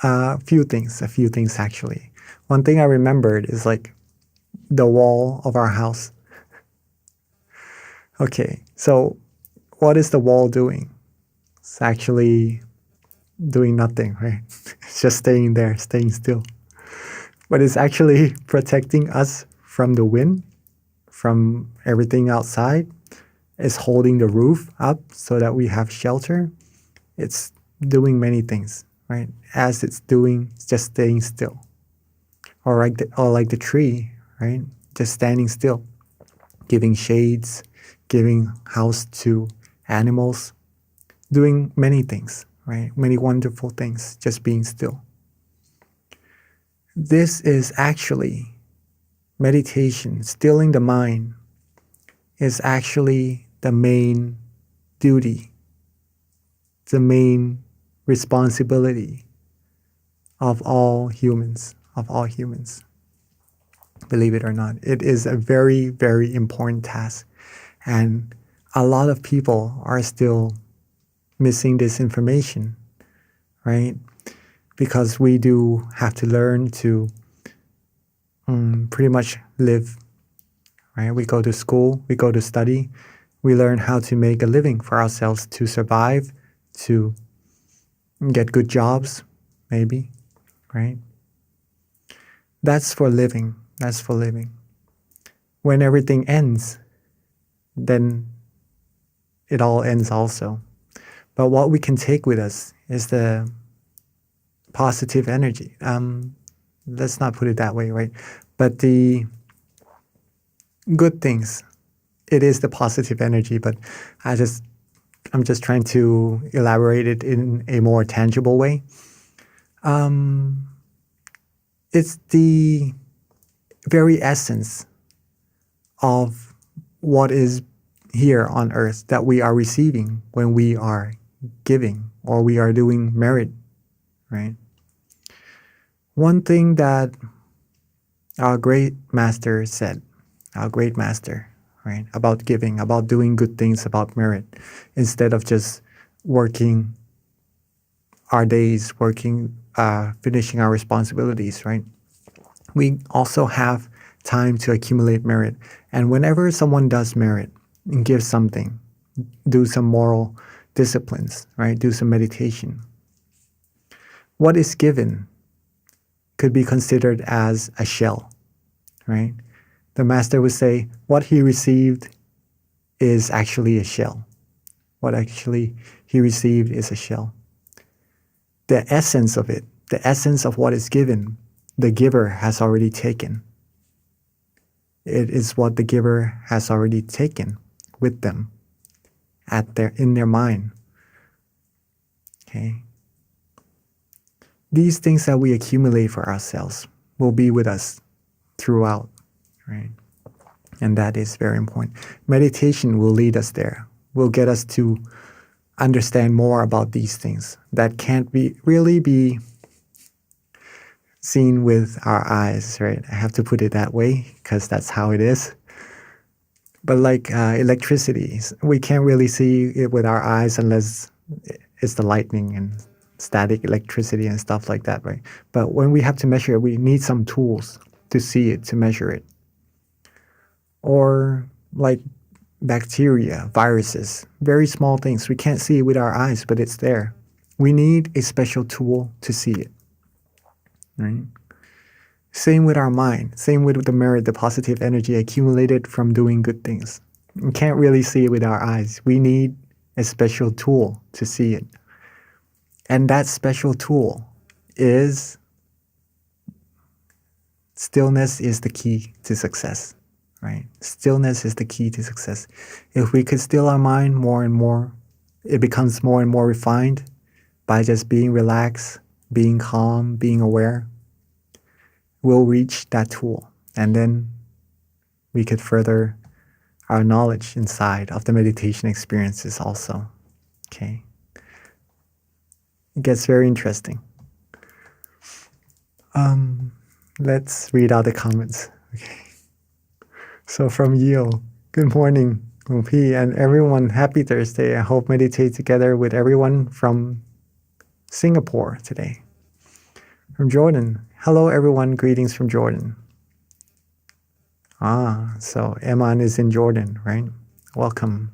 a few things actually. One thing I remembered is like the wall of our house. Okay, so what is the wall doing? It's actually doing nothing, right? It's just staying there, staying still. But it's actually protecting us from the wind, from everything outside. It's holding the roof up so that we have shelter. It's doing many things, right? As it's doing, it's just staying still. Or like the tree, right? Just standing still, giving shades, giving house to animals, doing many things, right? Many wonderful things, just being still. This is actually meditation, stilling the mind, is actually the main duty, the main responsibility of all humans, Believe it or not, it is a very, very important task. And a lot of people are still missing this information, right? Because we do have to learn to pretty much live, right? We go to school, we go to study, we learn how to make a living for ourselves, to survive, to get good jobs, maybe, right? That's for living. When everything ends, then it all ends also. But what we can take with us is the positive energy. Let's not put it that way, right? But the good things, it is the positive energy, but I'm just trying to elaborate it in a more tangible way. It's the very essence of what is here on earth that we are receiving when we are giving or we are doing merit, right? One thing that our great master said, right, about giving, about doing good things, about merit, instead of just working our days, finishing our responsibilities, right? We also have time to accumulate merit. And whenever someone does merit and gives something, do some moral disciplines, right? Do some meditation. What is given could be considered as a shell, right? The master would say what he received is actually a shell. What actually he received is a shell. The essence of it, the essence of what is given, the giver has already taken. It is what the giver has already taken with them in their mind. Okay. These things that we accumulate for ourselves will be with us throughout, right? And that is very important. Meditation will lead us there, will get us to understand more about these things that can't really be seen with our eyes, right? I have to put it that way because that's how it is. But like electricity, we can't really see it with our eyes unless it's the lightning and static electricity and stuff like that, right? But when we have to measure it, we need some tools to see it, to measure it. Or like bacteria, viruses, very small things. We can't see it with our eyes, but it's there. We need a special tool to see it. Right? Same with our mind, same with the merit, the positive energy accumulated from doing good things. We can't really see it with our eyes. We need a special tool to see it. And that special tool is stillness is the key to success, right? Stillness is the key to success. If we could still our mind more and more, it becomes more and more refined by just being relaxed, being calm, being aware. We'll reach that tool, and then we could further our knowledge inside of the meditation experiences also. Okay. It gets very interesting. Let's read out the comments. Okay. So from Yeo, good morning, OP, and everyone, happy Thursday. I hope meditate together with everyone from Singapore today. From Jordan, hello everyone, greetings from Jordan. So Eman is in Jordan, right? Welcome.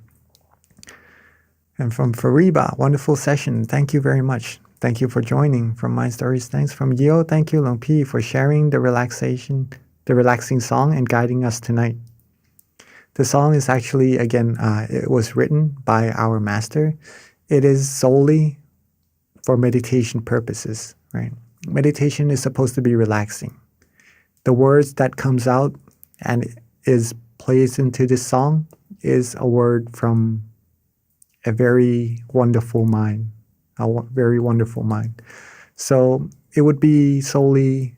And from Fariba, wonderful session. Thank you very much. Thank you for joining. From My Stories, thanks. From Yo, thank you, Long P, for sharing the relaxing song and guiding us tonight. The song is actually, again, it was written by our master. It is solely for meditation purposes, right? Meditation is supposed to be relaxing. The words that comes out and is placed into this song is a word from a very wonderful mind, very wonderful mind. So it would be solely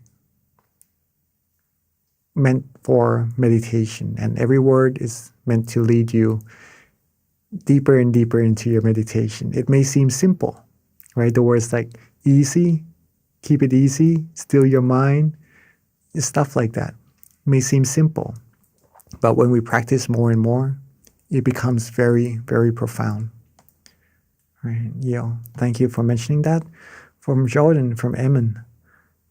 meant for meditation, and every word is meant to lead you deeper and deeper into your meditation. It may seem simple, right? The words like easy, keep it easy, still your mind, stuff like that may seem simple, but when we practice more and more, it becomes very, very profound. Right, Yo, thank you for mentioning that. From Jordan, from Emin,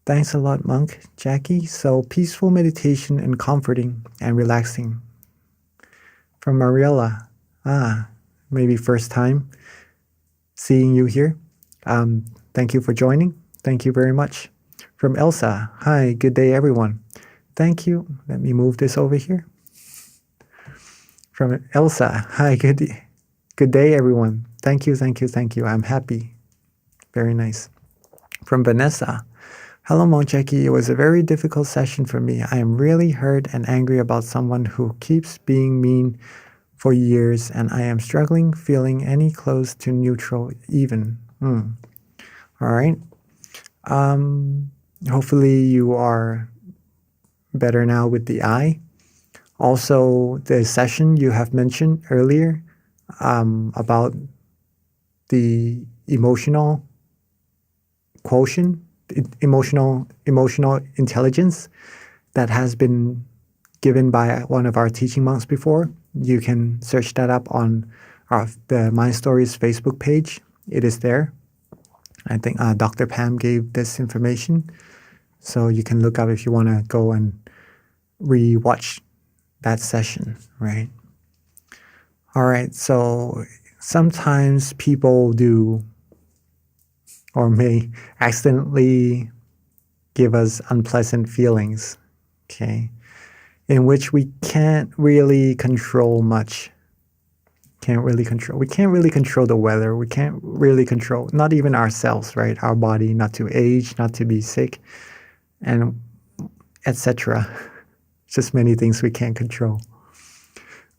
thanks a lot, Monk, Jackie. So peaceful meditation and comforting and relaxing. From Mariella, maybe first time seeing you here. Thank you for joining. Thank you very much. From Elsa, hi, good day, everyone. Thank you. Let me move this over here. From Elsa, hi, good day, everyone. Thank you, thank you, thank you. I'm happy. Very nice. From Vanessa, hello, Moncheki. It was a very difficult session for me. I am really hurt and angry about someone who keeps being mean for years, and I am struggling feeling any close to neutral even. All right. Hopefully you are better now with the eye. Also, the session you have mentioned earlier about the emotional quotient, emotional intelligence that has been given by one of our teaching monks before. You can search that up on the My Stories Facebook page. It is there. I think Dr. Pam gave this information, so you can look up if you want to go and re-watch that session, right? All right, so sometimes people do or may accidentally give us unpleasant feelings, okay, in which we can't really control much. We can't really control the weather. We can't really control, not even ourselves, right? Our body, not to age, not to be sick, and etc. Just many things we can't control.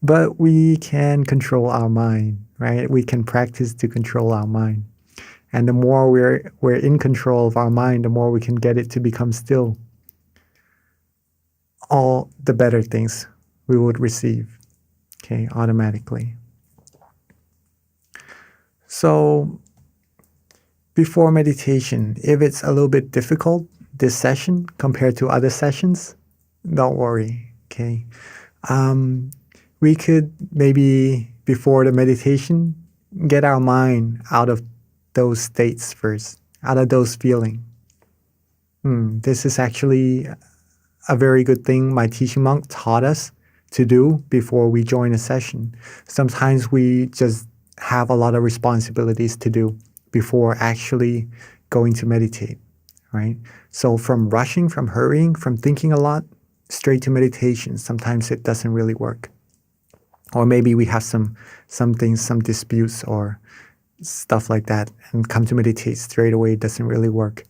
But we can control our mind, right? We can practice to control our mind. And the more we're in control of our mind, the more we can get it to become still. All the better things we would receive, okay, automatically. So before meditation, if it's a little bit difficult, this session compared to other sessions, don't worry, okay? We could maybe, before the meditation, get our mind out of those states first, out of those feelings. This is actually a very good thing my teaching monk taught us to do before we join a session. Sometimes we just have a lot of responsibilities to do before actually going to meditate, right? So from rushing, from hurrying, from thinking a lot, straight to meditation, sometimes it doesn't really work. Or maybe we have some things, some disputes or stuff like that, and come to meditate straight away doesn't really work.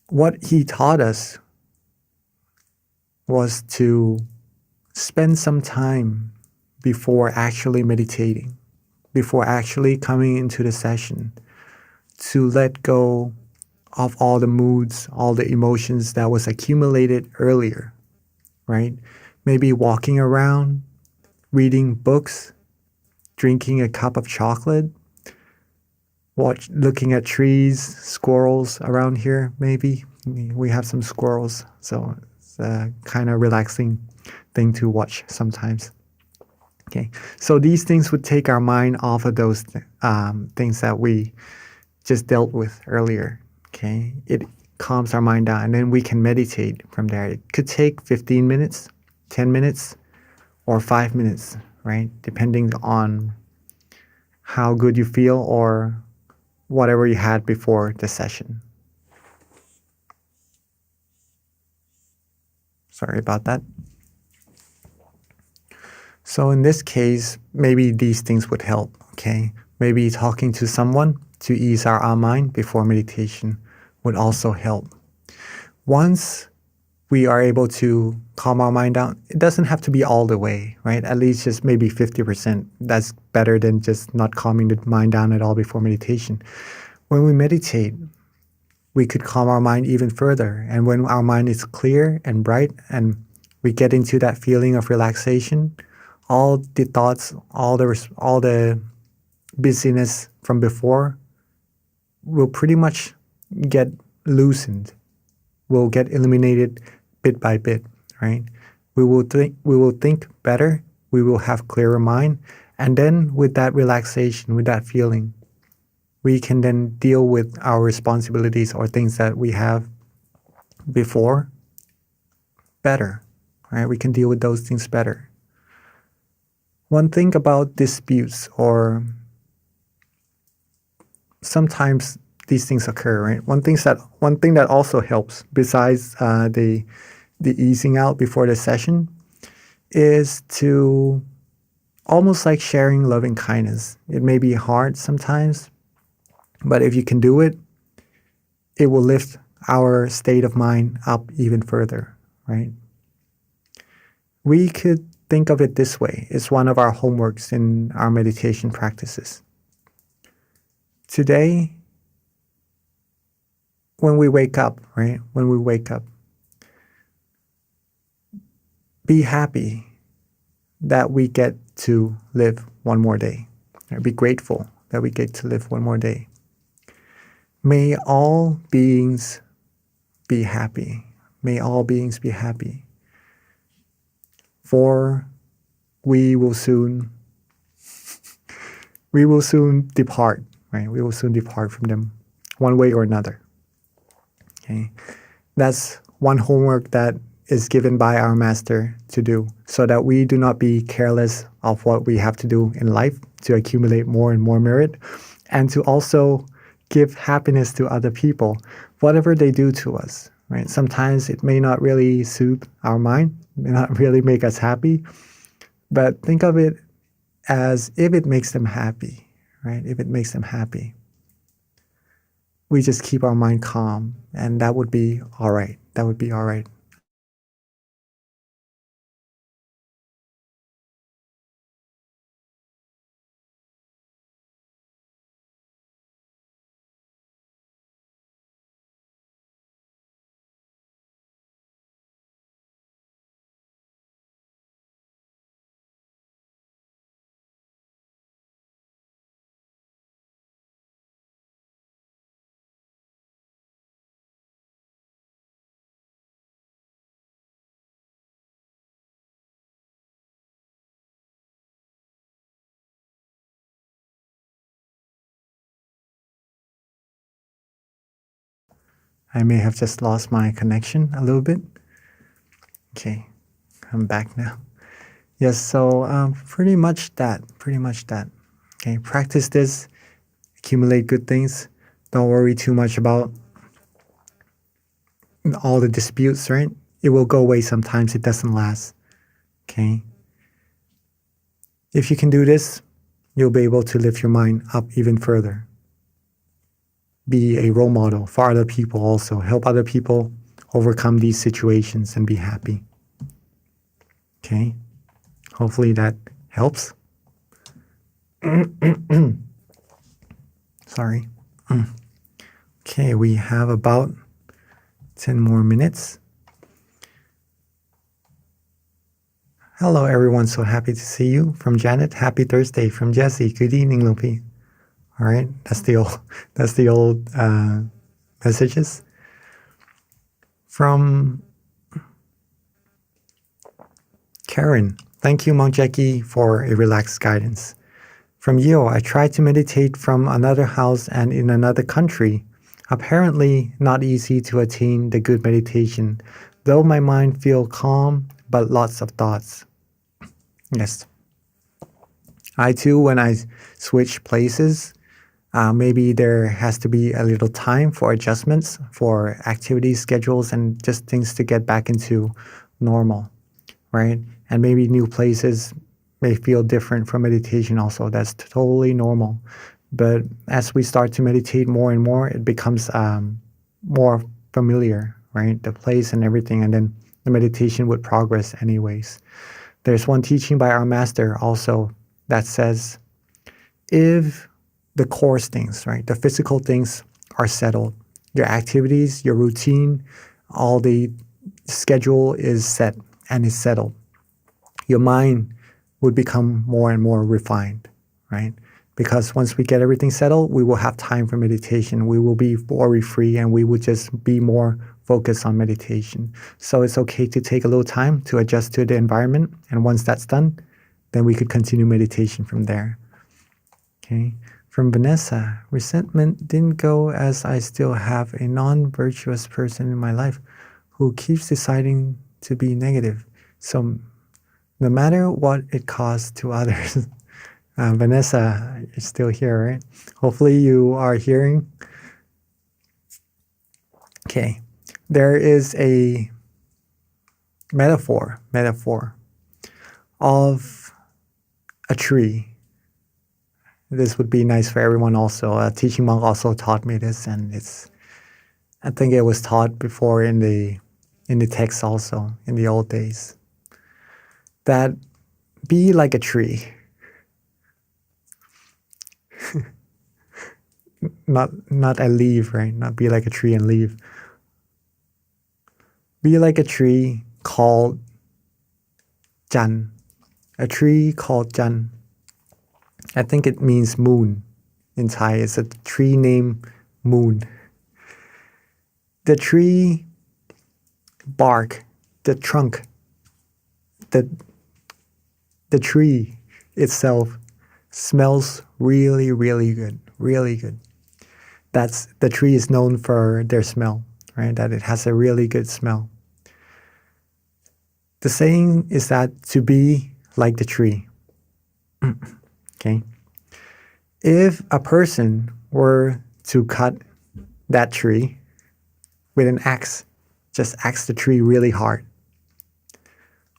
What he taught us was to spend some time before actually meditating, before actually coming into the session, to let go of all the moods, all the emotions that was accumulated earlier, right? Maybe walking around, reading books, drinking a cup of chocolate, looking at trees, squirrels around here, maybe. We have some squirrels, so it's a kind of relaxing thing to watch sometimes. Okay, so these things would take our mind off of those things that we just dealt with earlier. Okay, it calms our mind down, and then we can meditate from there. It could take 15 minutes, 10 minutes, or 5 minutes, right? Depending on how good you feel or whatever you had before the session. Sorry about that. So in this case, maybe these things would help, okay? Maybe talking to someone to ease our mind before meditation would also help. Once we are able to calm our mind down, it doesn't have to be all the way, right? At least just maybe 50%. That's better than just not calming the mind down at all before meditation. When we meditate, we could calm our mind even further. And when our mind is clear and bright and we get into that feeling of relaxation, all the thoughts, all the busyness from before will pretty much get loosened, will get eliminated bit by bit, right? We will think better, we will have clearer mind, and then with that relaxation, with that feeling, we can then deal with our responsibilities or things that we have before better, right? We can deal with those things better. One thing about disputes, or sometimes these things occur, right? One thing that also helps, besides the easing out before the session, is to almost like sharing loving kindness. It may be hard sometimes, but if you can do it, it will lift our state of mind up even further, right? We could think of it this way. It's one of our homeworks in our meditation practices. Today, when we wake up, right? When we wake up, be happy that we get to live one more day. Right? Be grateful that we get to live one more day. May all beings be happy. May all beings be happy. For we will soon depart, right? We will soon depart from them one way or another. Okay. That's one homework that is given by our master to do, so that we do not be careless of what we have to do in life to accumulate more and more merit, and to also give happiness to other people, whatever they do to us, right? Sometimes it may not really soothe our mind, may not really make us happy, but think of it as if it makes them happy, right? If it makes them happy, we just keep our mind calm, and that would be all right. That would be all right. I may have just lost my connection a little bit. Okay, I'm back now. Yes, so pretty much that. Okay, practice this, accumulate good things. Don't worry too much about all the disputes, right? It will go away sometimes, it doesn't last. Okay? If you can do this, you'll be able to lift your mind up even further. Be a role model for other people also. Help other people overcome these situations and be happy. Okay? Hopefully that helps. Sorry. Okay, we have about 10 more minutes. Hello everyone, so happy to see you. From Janet, happy Thursday. From Jesse, good evening, Lupi. All right, that's the old messages. From Karen, thank you, Monk Jackie, for a relaxed guidance. From Yo, I tried to meditate from another house and in another country. Apparently not easy to attain the good meditation, though my mind feel calm, but lots of thoughts. Yes. I too, when I switch places, Maybe there has to be a little time for adjustments, for activity schedules, and just things to get back into normal, right? And maybe new places may feel different from meditation also. That's totally normal. But as we start to meditate more and more, it becomes more familiar, right? The place and everything, and then the meditation would progress anyways. There's one teaching by our master also that says, if the coarse things, right, the physical things are settled, your activities, your routine, all the schedule is set and is settled, your mind would become more and more refined, right? Because once we get everything settled, we will have time for meditation. We will be worry-free, and we will just be more focused on meditation. So it's okay to take a little time to adjust to the environment. And once that's done, then we could continue meditation from there. Okay. From Vanessa, resentment didn't go as I still have a non-virtuous person in my life who keeps deciding to be negative. So no matter what it costs to others, Vanessa, you're still here, right? Hopefully you are hearing. Okay. There is a metaphor of a tree. This would be nice for everyone also. A teaching monk also taught me this, and I think it was taught before in the text also, in the old days. That be like a tree. Not a leaf, right? Not be like a tree and leave. Be like a tree called Jan. A tree called Jan. I think it means moon in Thai. It's a tree named Moon. The tree bark, the trunk, the tree itself smells really, really good. Really good. The tree is known for their smell, right? That it has a really good smell. The saying is that to be like the tree. Okay. If a person were to cut that tree with an axe, just axe the tree really hard,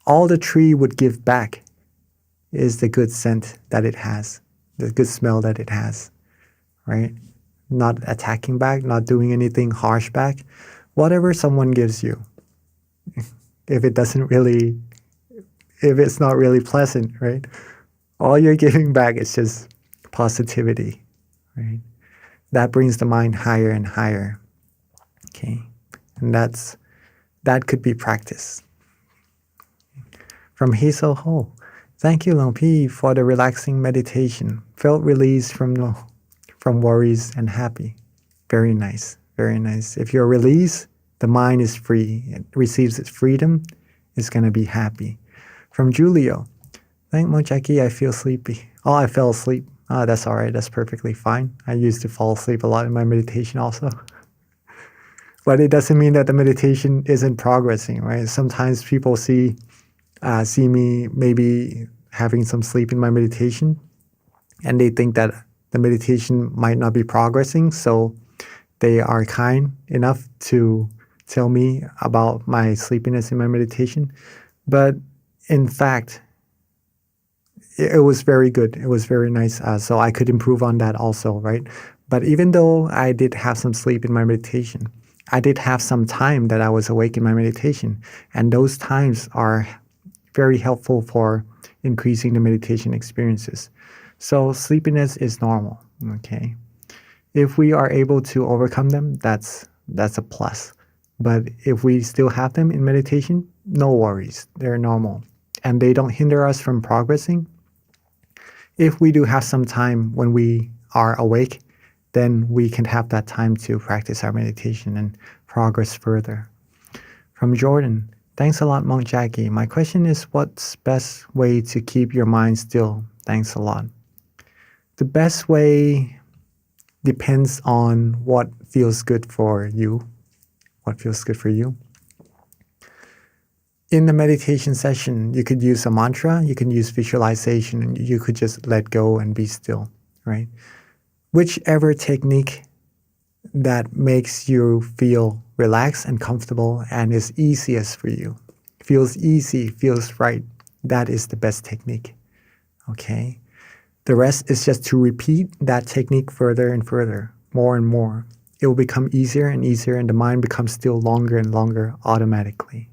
all the tree would give back is the good scent that it has, the good smell that it has, right? Not attacking back, not doing anything harsh back. Whatever someone gives you, if it's not really pleasant, right? All you're giving back is just positivity, right? That brings the mind higher and higher. Okay. And that could be practice. From Hazel Ho, thank you, Long P, for the relaxing meditation. Felt release from worries and happy. Very nice. Very nice. If you're released, the mind is free. It receives its freedom. It's going to be happy. From Julio, thank Monjaki, I feel sleepy. Oh, I fell asleep. That's all right. That's perfectly fine. I used to fall asleep a lot in my meditation also. But it doesn't mean that the meditation isn't progressing, right? Sometimes people see me maybe having some sleep in my meditation, and they think that the meditation might not be progressing, so they are kind enough to tell me about my sleepiness in my meditation. But in fact, it was very good. It was very nice. So I could improve on that also, right? But even though I did have some sleep in my meditation, I did have some time that I was awake in my meditation. And those times are very helpful for increasing the meditation experiences. So sleepiness is normal, okay? If we are able to overcome them, that's a plus. But if we still have them in meditation, no worries. They're normal. And they don't hinder us from progressing. If we do have some time when we are awake, then we can have that time to practice our meditation and progress further. From Jordan, thanks a lot, Monk Jackie. My question is, what's best way to keep your mind still? Thanks a lot. The best way depends on what feels good for you. What feels good for you. In the meditation session, you could use a mantra, you can use visualization, and you could just let go and be still, right? whichever technique that makes you feel relaxed and comfortable and is easiest for you. Feels easy, feels right. That is the best technique. Okay? The rest is just to repeat that technique further and further, more and more. It will become easier and easier, and the mind becomes still longer and longer automatically.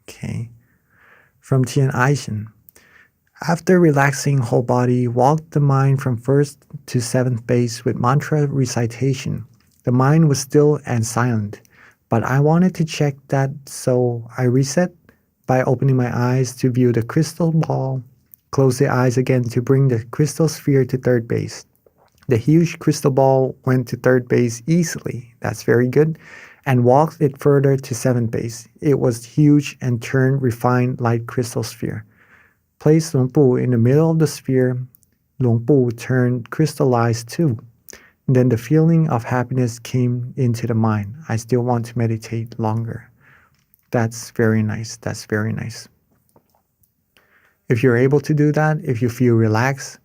Okay? From Tien Aishin. After relaxing whole body, walk the mind from first to seventh base with mantra recitation. The mind was still and silent, but I wanted to check that, so I reset by opening my eyes to view the crystal ball. Close the eyes again to bring the crystal sphere to third base. The huge crystal ball went to third base easily. That's very good. And walked it further to seventh base. It was huge and turned refined light crystal sphere. Place Luang Pu in the middle of the sphere. Luang Pu turned crystallized too. And then the feeling of happiness came into the mind. I still want to meditate longer. That's very nice. That's very nice. If you're able to do that, if you feel relaxed,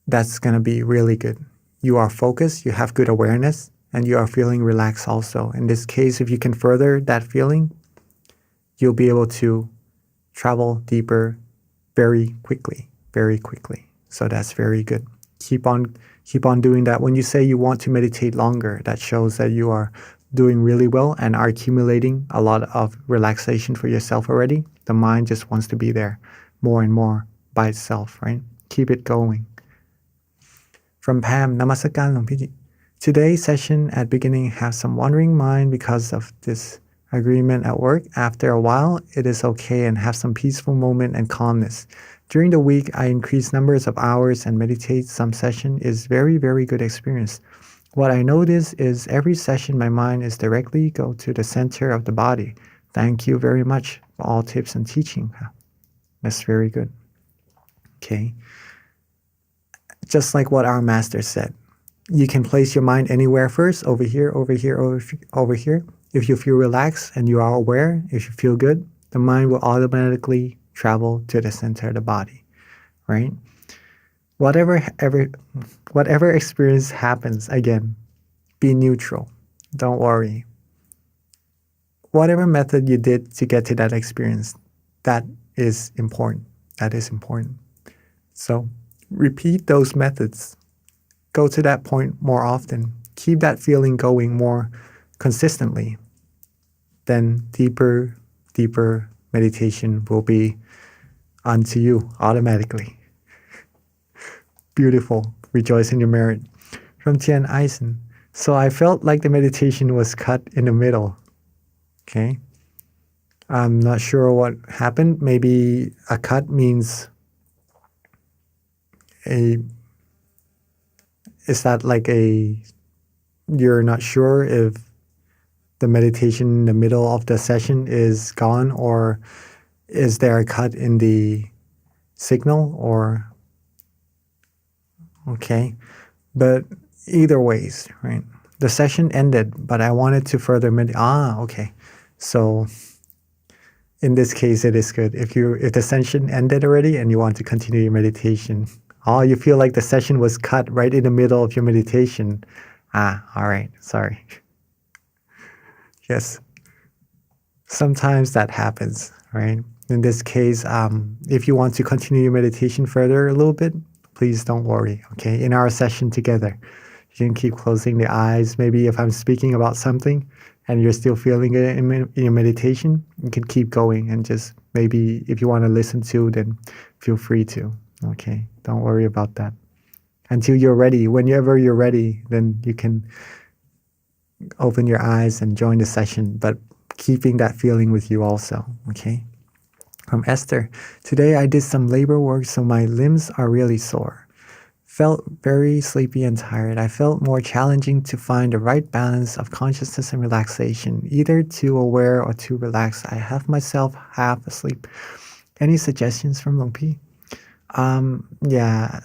that's going to be really good. You are focused, you have good awareness, and you are feeling relaxed also. In this case, if you can further that feeling, you'll be able to travel deeper very quickly, very quickly. So that's very good. Keep on doing that. When you say you want to meditate longer, that shows that you are doing really well and are accumulating a lot of relaxation for yourself already. The mind just wants to be there more and more by itself, right? Keep it going. From Pam, Namaskar Luang Pi. Today's session at beginning have some wandering mind because of this agreement at work. After a while, it is okay and have some peaceful moment and calmness. During the week, I increase numbers of hours and meditate. Some session is very, very good experience. What I notice is every session my mind is directly go to the center of the body. Thank you very much for all tips and teaching. That's very good. Okay. Just like what our master said, you can place your mind anywhere first, over here, over here, over here. If you feel relaxed and you are aware, if you feel good, the mind will automatically travel to the center of the body, right? Whatever experience happens, again, be neutral. Don't worry. Whatever method you did to get to that experience, that is important. That is important. So repeat those methods. Go to that point more often. Keep that feeling going more consistently. Then deeper meditation will be unto you automatically. Beautiful. Rejoice in your merit. From Tien Eisen. So I felt like the meditation was cut in the middle. Okay. I'm not sure what happened. Maybe a cut means is that like you're not sure if the meditation in the middle of the session is gone, or is there a cut in the signal, or okay. But either ways, right? The session ended, but I wanted to further okay. So in this case, it is good. If the session ended already and you want to continue your meditation, you feel like the session was cut right in the middle of your meditation. All right, sorry. Yes, sometimes that happens, right? In this case, if you want to continue your meditation further a little bit, please don't worry, okay? In our session together, you can keep closing the eyes. Maybe if I'm speaking about something and you're still feeling it in your meditation, you can keep going, and just maybe if you want to listen to, then feel free to, okay? Don't worry about that. Until you're ready, whenever you're ready, then you can open your eyes and join the session, but keeping that feeling with you also, okay? From Esther, today I did some labor work, so my limbs are really sore. Felt very sleepy and tired. I felt more challenging to find the right balance of consciousness and relaxation, either too aware or too relaxed. I have myself half asleep. Any suggestions from Luang Pi? Yeah,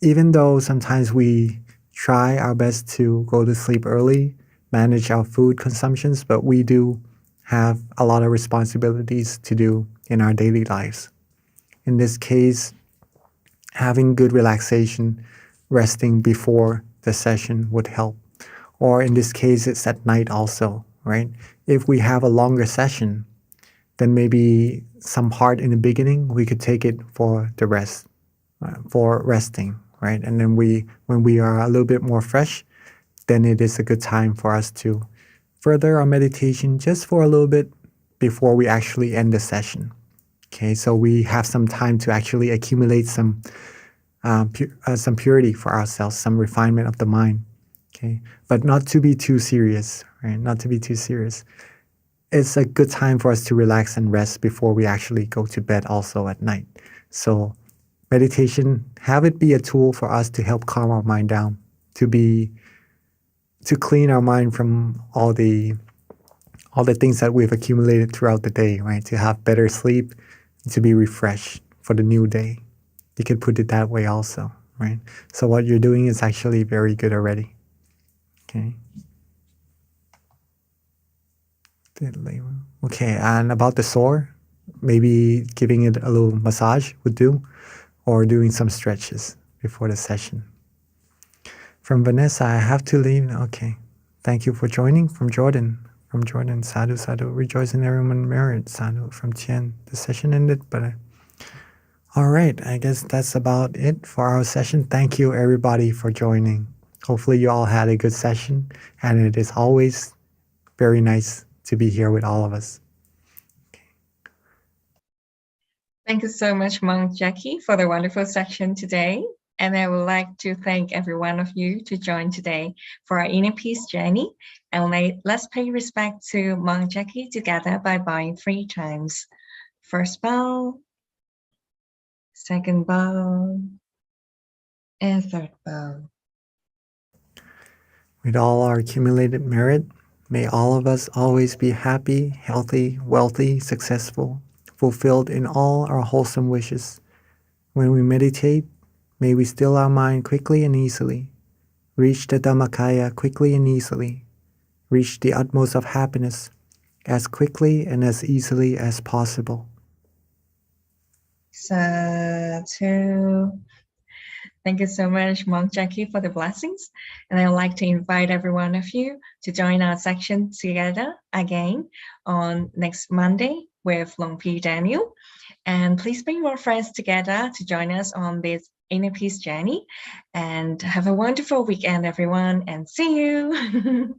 even though sometimes we try our best to go to sleep early, manage our food consumptions, but we do have a lot of responsibilities to do in our daily lives. In this case, having good relaxation resting before the session would help. Or in this case, it's at night also, right? If we have a longer session, then maybe some part in the beginning, we could take it for the rest, for resting, right? And then when we are a little bit more fresh, then it is a good time for us to further our meditation just for a little bit before we actually end the session. Okay, so we have some time to actually accumulate some purity for ourselves, some refinement of the mind. Okay, but not to be too serious, right? Not to be too serious. It's a good time for us to relax and rest before we actually go to bed also at night. So meditation, have it be a tool for us to help calm our mind down, to clean our mind from all the things that we've accumulated throughout the day, right? To have better sleep, to be refreshed for the new day. You could put it that way also, right? So what you're doing is actually very good already. Okay. Okay, and about the sore, maybe giving it a little massage would do, or doing some stretches before the session. From Vanessa, I have to leave. Okay. Thank you for joining. From Jordan. From Jordan, sadhu, sadhu. Rejoice in everyone merit. Sadhu. From Tien. The session ended, but all right. I guess that's about it for our session. Thank you, everybody, for joining. Hopefully you all had a good session, and it is always very nice to be here with all of us. Thank you so much, Monk Jackie, for the wonderful section today. And I would like to thank every one of you to join today for our inner peace journey. And let's pay respect to Monk Jackie together by bowing 3 times. First bow, second bow, and third bow. With all our accumulated merit, may all of us always be happy, healthy, wealthy, successful, fulfilled in all our wholesome wishes. When we meditate, may we still our mind quickly and easily, reach the Dhammakaya quickly and easily, reach the utmost of happiness as quickly and as easily as possible. Sadhu. Thank you so much, Monk Jackie, for the blessings. And I would like to invite every one of you to join our section together again on next Monday with Long P. Daniel. And please bring more friends together to join us on this inner peace journey. And have a wonderful weekend, everyone, and see you.